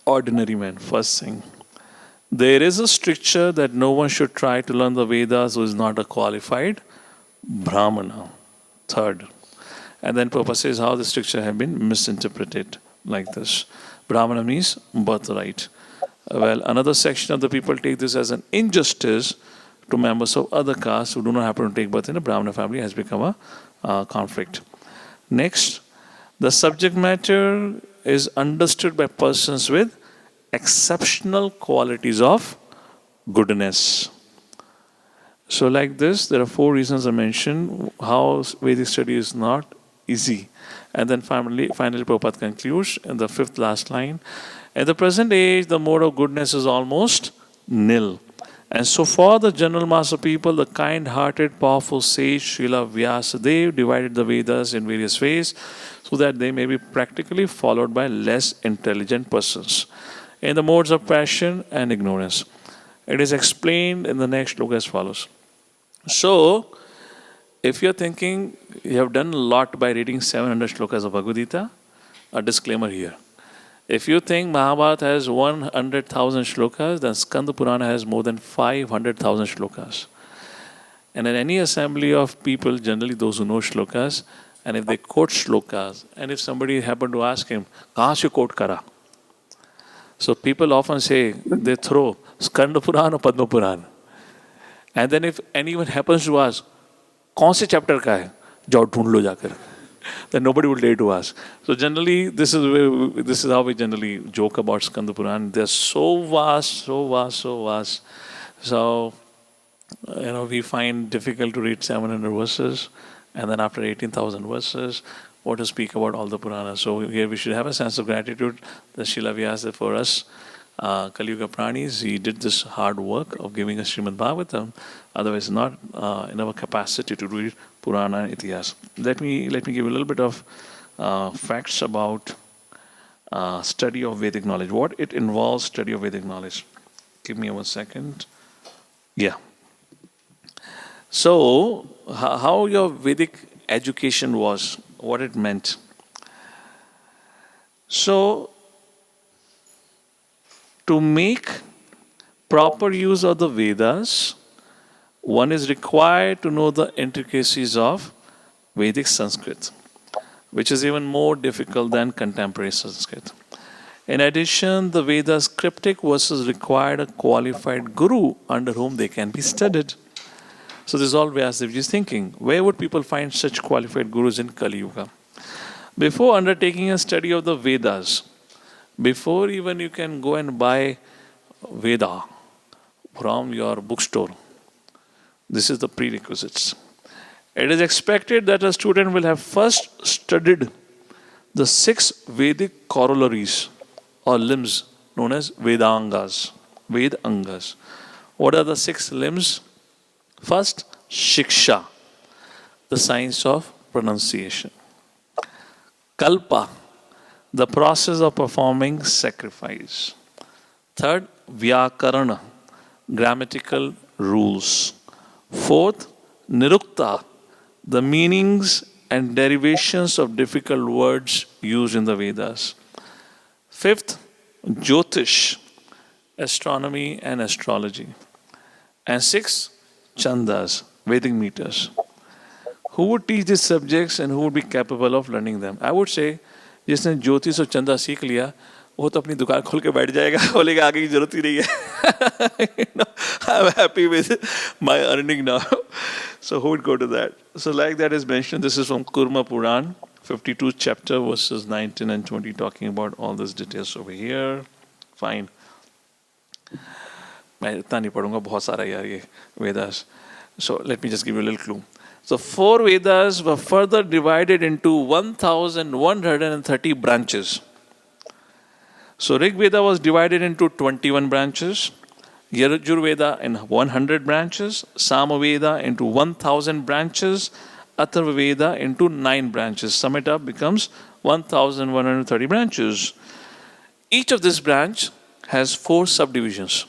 ordinary man. First thing. There is a stricture that no one should try to learn the Vedas who is not a qualified Brahmana. Third. And then Prabhupada says how the stricture have been misinterpreted like this. Brahmana means birthright. Well, another section of the people take this as an injustice to members of other castes who do not happen to take birth in a Brahmana family has become a conflict. Next, the subject matter is understood by persons with exceptional qualities of goodness. So like this, there are 4 reasons I mentioned how Vedic study is not easy. And then finally Prabhupada concludes in the 5th last line, at the present age, the mode of goodness is almost nil. And so for the general mass of people, the kind-hearted, powerful sage Srila Vyasadeva divided the Vedas in various ways so that they may be practically followed by less intelligent persons in the modes of passion and ignorance. It is explained in the next sloka as follows. So, if you're thinking you have done a lot by reading 700 shlokas of Bhagavad Gita, a disclaimer here. If you think Mahabharata has 100,000 shlokas, then Skanda Purana has more than 500,000 shlokas. And in any assembly of people, generally those who know shlokas, and if they quote shlokas, and if somebody happened to ask him, "Kahan se quote kara?" So people often say, they throw Skanda Purana or Padma Purana. And then if anyone happens to ask, "Kaun se chapter ka hai?" Jao dhoond lo jaakar. Then nobody will dare to ask. So generally, this is how we generally joke about Skanda Purana. They're so vast. So, we find difficult to read 700 verses, and then after 18,000 verses, what to speak about all the Puranas. So here we should have a sense of gratitude that Srila Vyasa for us, Kali Yuga Pranis, he did this hard work of giving us Srimad Bhagavatam, otherwise not in our capacity to read Purana and Itihas. Let me give you a little bit of facts about study of Vedic knowledge. What it involves, study of Vedic knowledge. Give me 1 second. Yeah. So, how your Vedic education was, what it meant. So, to make proper use of the Vedas, one is required to know the intricacies of Vedic Sanskrit, which is even more difficult than contemporary Sanskrit. In addition, the Vedas cryptic verses required a qualified guru under whom they can be studied. So this is all Vyasadeva is thinking. Where would people find such qualified gurus in Kali Yuga? Before undertaking a study of the Vedas, before even you can go and buy Veda from your bookstore, this is the prerequisites. It is expected that a student will have first studied the 6 Vedic corollaries or limbs known as Vedangas. Vedangas. What are the 6 limbs? First, Shiksha, the science of pronunciation. Kalpa, the process of performing sacrifice. Third, Vyakarana, grammatical rules. Fourth, Nirukta, the meanings and derivations of difficult words used in the Vedas. Fifth, Jyotish, astronomy and astrology. And sixth, Chandas, Vedic meters. Who would teach these subjects and who would be capable of learning them? I would say, जिसने ज्योतिष और चंदा सीख लिया वो तो अपनी दुकान खोल के बैठ जाएगा, बोलेगा आगे की जरूरत ही नहीं है. I'm happy with my earning now. So who would go to that? So like that is mentioned, this is from Kurma Puran, 52 chapter verses 19 and 20, talking about all these details over here. Fine. मैं इतना नहीं पढ़ूंगा, बहुत सारा यार ये Vedas. So let me just give you a little clue. So 4 Vedas were further divided into 1,130 branches. So Rig Veda was divided into 21 branches, Yajur Veda in 100 branches, Sama Veda into 1,000 branches, Atharva Veda into 9 branches. Sum it up becomes 1,130 branches. Each of this branch has 4 subdivisions.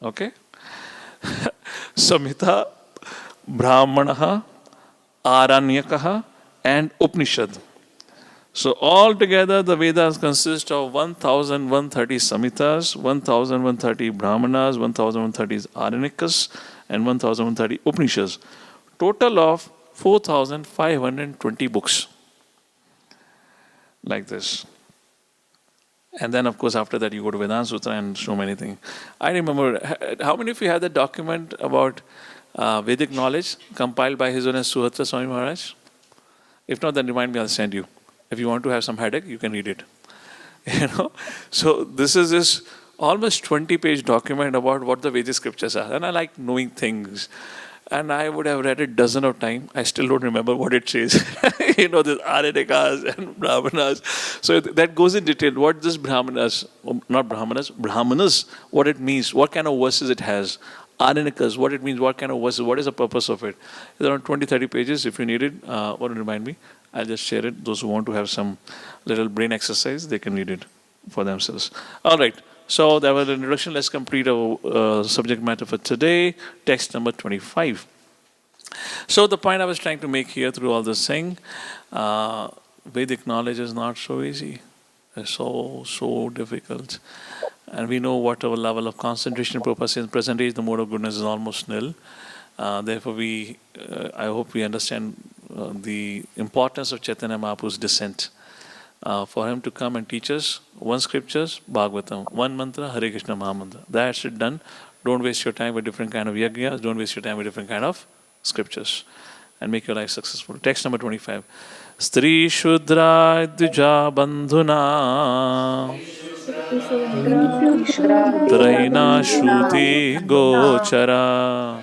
Okay? Samhita, Brahmanaha, Aranyakaha, and Upanishad. So altogether the Vedas consist of 1,130 Samhitas, 1,130 Brahmanas, 1,130 Aranyakas, and 1,130 Upanishads. Total of 4,520 books. Like this. And then, of course, after that, you go to Vedanta Sutra and so many things. I remember, how many of you have that document about Vedic knowledge compiled by His Holiness Suhatra Swami Maharaj? If not, then remind me, I'll send you. If you want to have some headache, you can read it. So this is this almost 20-page document about what the Vedic scriptures are. And I like knowing things. And I would have read it dozen of times. I still don't remember what it says. There's Aranikas and Brahmanas. So that goes in detail. What this Brahmanas, not Brahmanas, Brahmanas, what it means, what kind of verses it has. Aranikas, what it means, what kind of verses, what is the purpose of it. It's around 20-30 pages. If you need it, want to remind me, I'll just share it. Those who want to have some little brain exercise, they can read it for themselves. All right. So that was the introduction. Let's complete our subject matter for today. Text number 25. So the point I was trying to make here through all this thing, Vedic knowledge is not so easy. It's so difficult. And we know what our level of concentration purpose in present age, the mode of goodness is almost nil. Therefore, I hope we understand the importance of Chaitanya Mahaprabhu's descent. For him to come and teach us one scriptures, Bhagavatam, one mantra, Hare Krishna Mahamantra. That's it done. Don't waste your time with different kind of yajnas. Don't waste your time with different kind of scriptures. And make your life successful. Text number 25. Stri Shudra Dvija Bandhuna Traina Shruti Gochara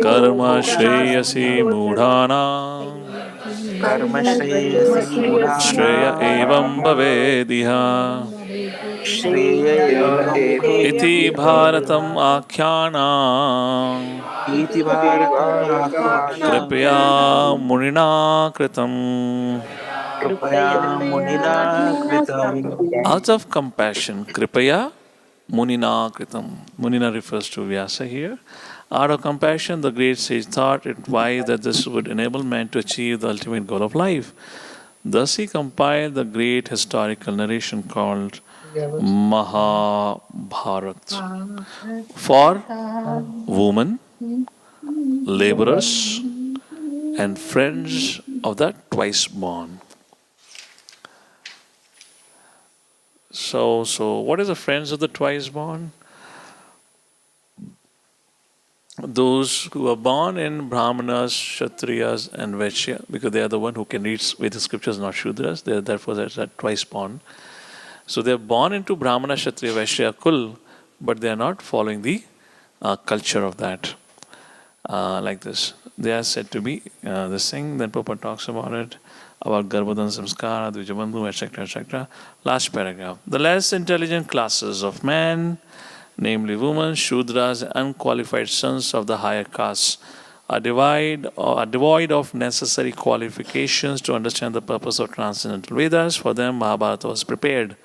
Karma Shreyasi Mudhana Shreya evam bhavediha iti bharatam akhyana kripaya munina kritam. Out of compassion, kripaya munina kritam. Munina refers to Vyasa here. Out of compassion, the great sage thought it wise that this would enable man to achieve the ultimate goal of life. Thus he compiled the great historical narration called Mahabharata for women, laborers, and friends of the twice born. So what is the friends of the twice born? Those who are born in Brahmanas, Kshatriyas, and Vaishya, because they are the one who can read Vedic scriptures, not Shudras. They are therefore twice born. So they are born into Brahmana, Kshatriya, Vaishya, Kul, but they are not following the culture of that. Like this. They are said to be this thing. Then Prabhupada talks about it, about Garbhodan Samskara, Dvijabandhu, etc., etc. Last paragraph. The less intelligent classes of man, namely women, Shudras, and unqualified sons of the higher castes, are devoid of necessary qualifications to understand the purpose of transcendental Vedas. For them, Mahabharata was prepared.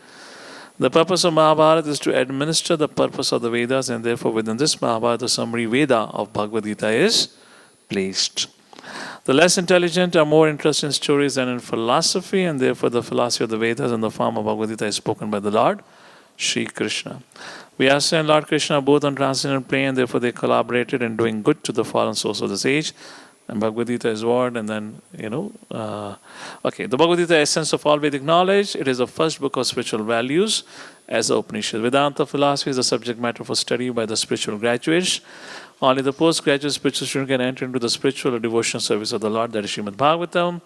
The purpose of Mahabharata is to administer the purpose of the Vedas, and therefore within this Mahabharata, summary Veda of Bhagavad Gita is placed. The less intelligent are more interested in stories than in philosophy, and therefore the philosophy of the Vedas in the form of Bhagavad Gita is spoken by the Lord Sri Krishna. Vyasa and Lord Krishna are both on transcendental plane, and therefore they collaborated in doing good to the fallen souls of this age. And Bhagavad Gita is what? And then, the Bhagavad Gita is the essence of all Vedic knowledge. It is the first book of spiritual values as the Upanishad. Vedanta philosophy is the subject matter for study by the spiritual graduates. Only the postgraduate spiritual student can enter into the spiritual or devotional service of the Lord, that is Srimad Bhagavatam.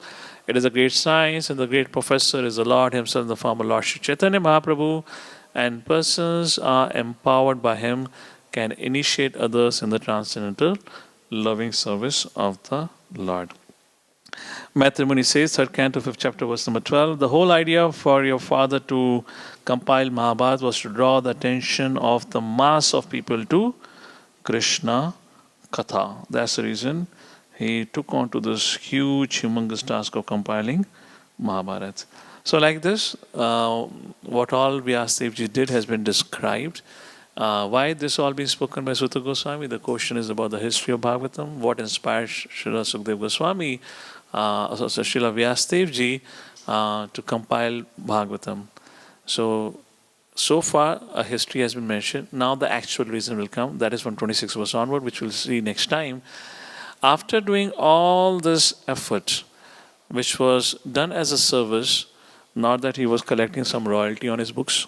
It is a great science, and the great professor is the Lord himself in the form of Lord Sri Chaitanya Mahaprabhu. And persons are empowered by him can initiate others in the transcendental loving service of the Lord. Matrimony says, 3rd canto, 5th chapter, verse number 12, the whole idea for your father to compile Mahabharata was to draw the attention of the mass of people to Krishna Katha. That's the reason he took on to this huge, humongous task of compiling Mahabharata. So like this, what all Vyasadevji did has been described. Why this all being spoken by Sutta Goswami? The question is about the history of Bhagavatam. What inspired Srila Sukdev Goswami, Srila Vyasadevji, to compile Bhagavatam? So far, a history has been mentioned. Now the actual reason will come. That is from 26 verse onward, which we'll see next time. After doing all this effort, which was done as a service, not that he was collecting some royalty on his books.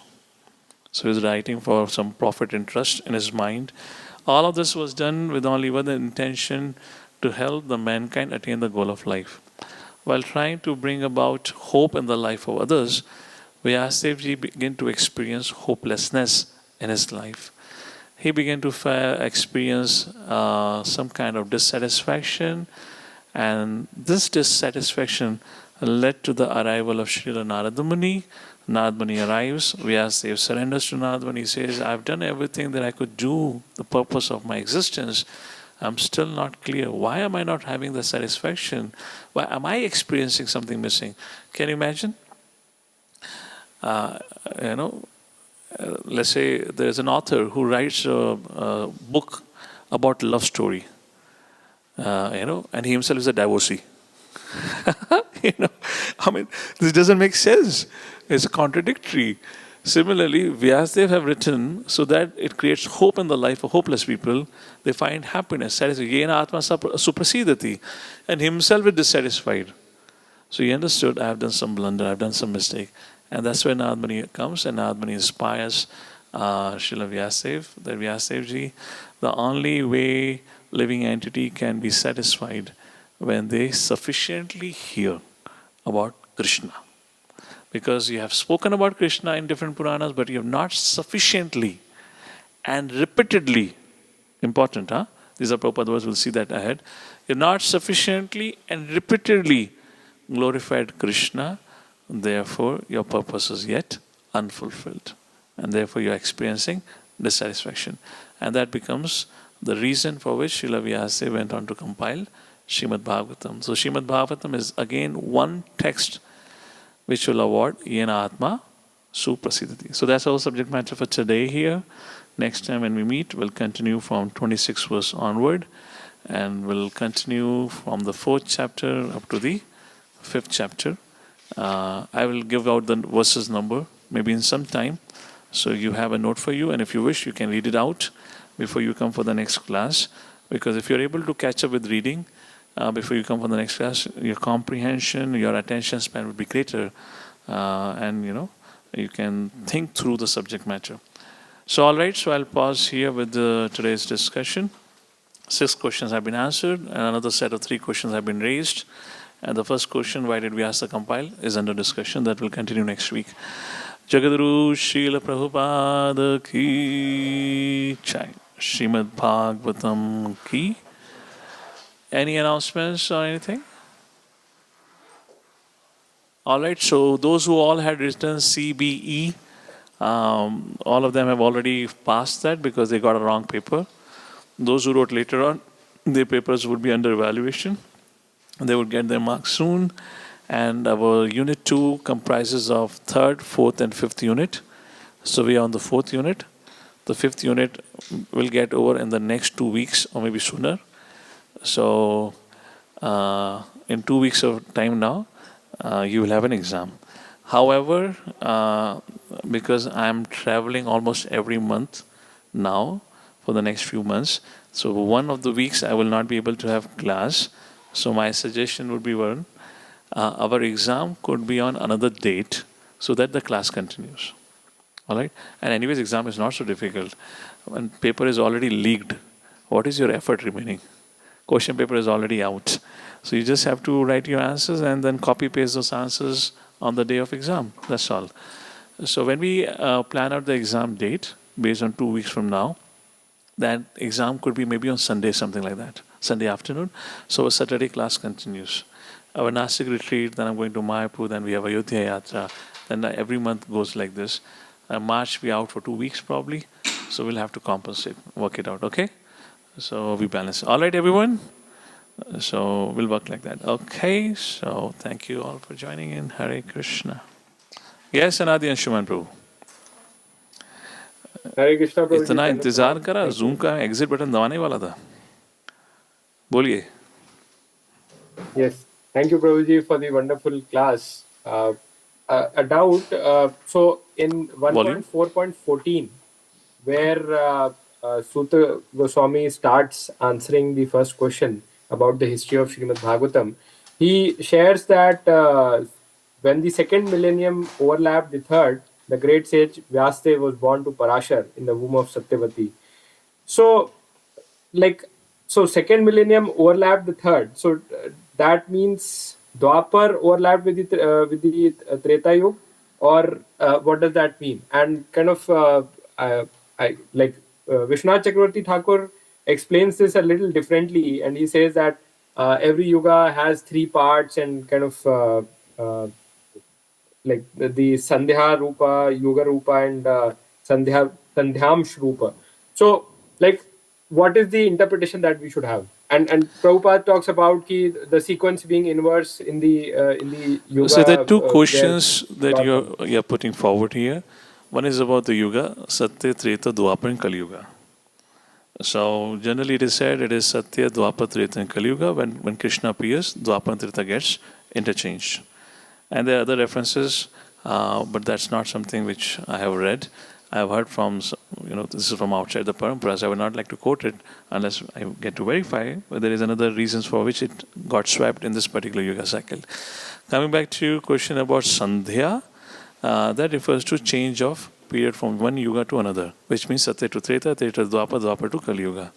So he was writing for some profit interest in his mind. All of this was done with only one intention, to help the mankind attain the goal of life. While trying to bring about hope in the life of others, Vyasadevji began to experience hopelessness in his life. He began to experience some kind of dissatisfaction, and this dissatisfaction led to the arrival of Srila Narada Muni. Narada Muni arrives, Vyasadeva surrenders to Narada Muni. He says, I've done everything that I could do, the purpose of my existence. I'm still not clear. Why am I not having the satisfaction? Why am I experiencing something missing? Can you imagine? Let's say there's an author who writes a book about love story, and he himself is a divorcee. This doesn't make sense. It's contradictory. Similarly, Vyasadeva have written so that it creates hope in the life of hopeless people. They find happiness, satisfaction. Yena atma suprasidati. And himself is dissatisfied. So he understood, I have done some blunder, I have done some mistake. And that's where Narada Muni comes, and Narada Muni inspires Srila Vyasadeva, that Vyasadevji, the only way living entity can be satisfied when they sufficiently hear about Krishna. Because you have spoken about Krishna in different Puranas, but you have not sufficiently and repeatedly, important, these are Prabhupada words, we'll see that ahead. You have not sufficiently and repeatedly glorified Krishna, therefore your purpose is yet unfulfilled. And therefore you are experiencing dissatisfaction. And that becomes the reason for which Srila Vyasadeva went on to compile Srimad Bhagavatam. So Srimad Bhagavatam is again one text which will award Yena Atma Suprasidati. So that's our subject matter for today here. Next time when we meet, we'll continue from 26 verse onward, and we'll continue from the 4th chapter up to the 5th chapter. I will give out the verses number maybe in some time, so you have a note for you, and if you wish you can read it out before you come for the next class, because if you're able to catch up with reading before you come for the next class, your comprehension, your attention span would be greater, and you can think through the subject matter. So all right, so I'll pause here with today's discussion. 6 questions have been answered, and another set of 3 questions have been raised. And the first question, why did Vyasa compile, is under discussion. That will continue next week. Jagadguru Srila Prabhupada ki Jai. Srimad Bhagavatam ki. Any announcements or anything? All right, so those who all had written CBE, all of them have already passed that because they got a wrong paper. Those who wrote later on, their papers would be under evaluation. They would get their marks soon. And our Unit 2 comprises of 3rd, 4th and 5th unit. So we are on the 4th unit. The 5th unit will get over in the next 2 weeks or maybe sooner. So in 2 weeks of time now, you will have an exam. However, because I am traveling almost every month now for the next few months, so one of the weeks I will not be able to have class. So my suggestion would be, Varun, our exam could be on another date so that the class continues. All right? And anyways, exam is not so difficult. When paper is already leaked, what is your effort remaining? Question paper is already out. So you just have to write your answers and then copy paste those answers on the day of exam. That's all. So when we plan out the exam date based on 2 weeks from now, that exam could be maybe on Sunday, something like that. Sunday afternoon. So a Saturday class continues. Our Nasik retreat, then I'm going to Mayapur, then we have Ayodhya Yatra. Then every month goes like this. March we out for 2 weeks probably. So we'll have to compensate, work it out, okay? So we balance. All right, everyone. So we'll work like that. Okay, so thank you all for joining in. Hare Krishna. Yes, Anadi Anshuman Prabhu. Hare Krishna Prabhuji, इतना Thank इंतजार you. करा, zoom का exit button दबाने वाला था. बोलिए. Yes, thank you, Prabhuji, for the wonderful class. A doubt. So in Volume. 1.4.14, where Suta Goswami starts answering the first question about the history of Srimad Bhagavatam, he shares that when the second millennium overlapped the third, the great sage Vyasadeva was born to Parashar in the womb of Satyavati. So, like, so second millennium overlapped the third. So that means Dwapar overlapped with the Treta Yuga, or what does that mean? And kind of I like Vishwanath Chakravarti Thakur explains this a little differently, and he says that every yuga has three parts, and kind of like the Sandhya Rupa, Yuga Rupa, and Sandhyamsh Rupa. So, like, what is the interpretation that we should have? And Prabhupada talks about the sequence being inverse in the Yuga. So there are two Where questions that Lord you're putting forward here. One is about the Yuga, Satya, Treta, Dwapar, and Kali Yuga. So generally it is said it is Satya, Dwapar, Treta, and Kali Yuga. When Krishna appears, Dwapar and Treta gets interchanged. And there are other references, but that's not something which I have read. I have heard from, this is from outside the paramparas. I would not like to quote it unless I get to verify, but there is another reasons for which it got swept in this particular Yuga cycle. Coming back to question about Sandhya, that refers to change of period from one Yuga to another, which means Satya to Treta, Treta to Dwapar, Dwapar to Kali Yuga.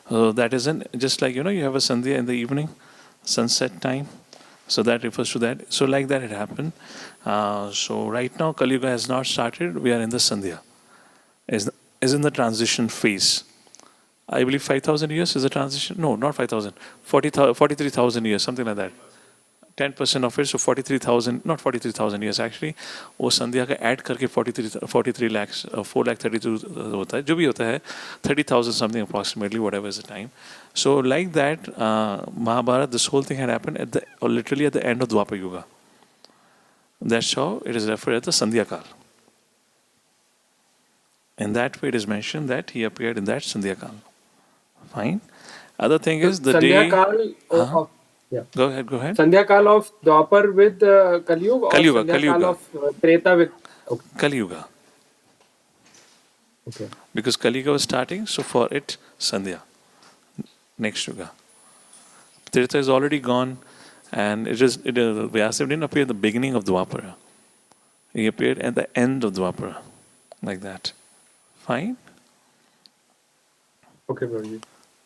So that isn't just like, you have a Sandhya in the evening, sunset time. So that refers to that. So like that it happened. So right now Kali Yuga has not started. We are in the Sandhya. Is in the transition phase. I believe 5,000 years is the transition. No, not 5,000. 43,000 years, something like that. 10% of it, so 43,000, not 43,000 years actually. वो संध्या का add करके 43 lakhs, 4 lakh 32 होता है, जो भी होता है 30,000 something approximately, whatever is the time. So like that, Mahabharata, this whole thing had happened literally at the end of Dwapar Yuga. That's how it is referred as the Sandhya Kal. In that way, it is mentioned that he appeared in that Sandhya Kal. Fine. Other thing is the Sandhya day. Kal of yeah. Go ahead. Sandhya Kal of Dwapar with Kali Yuga, or Sandhya Kal of Treta with Kali Yuga. Okay. Because Kali Yuga was starting, so for it, Sandhya. Next Yuga. Treta is already gone, and Vyasadeva didn't appear at the beginning of Dwapara. He appeared at the end of Dwapara. Like that. Fine? Okay, Prabhuji.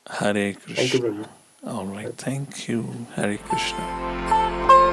Hare Krishna. Thank you, Prabhuji. All right, thank you. Hare Krishna.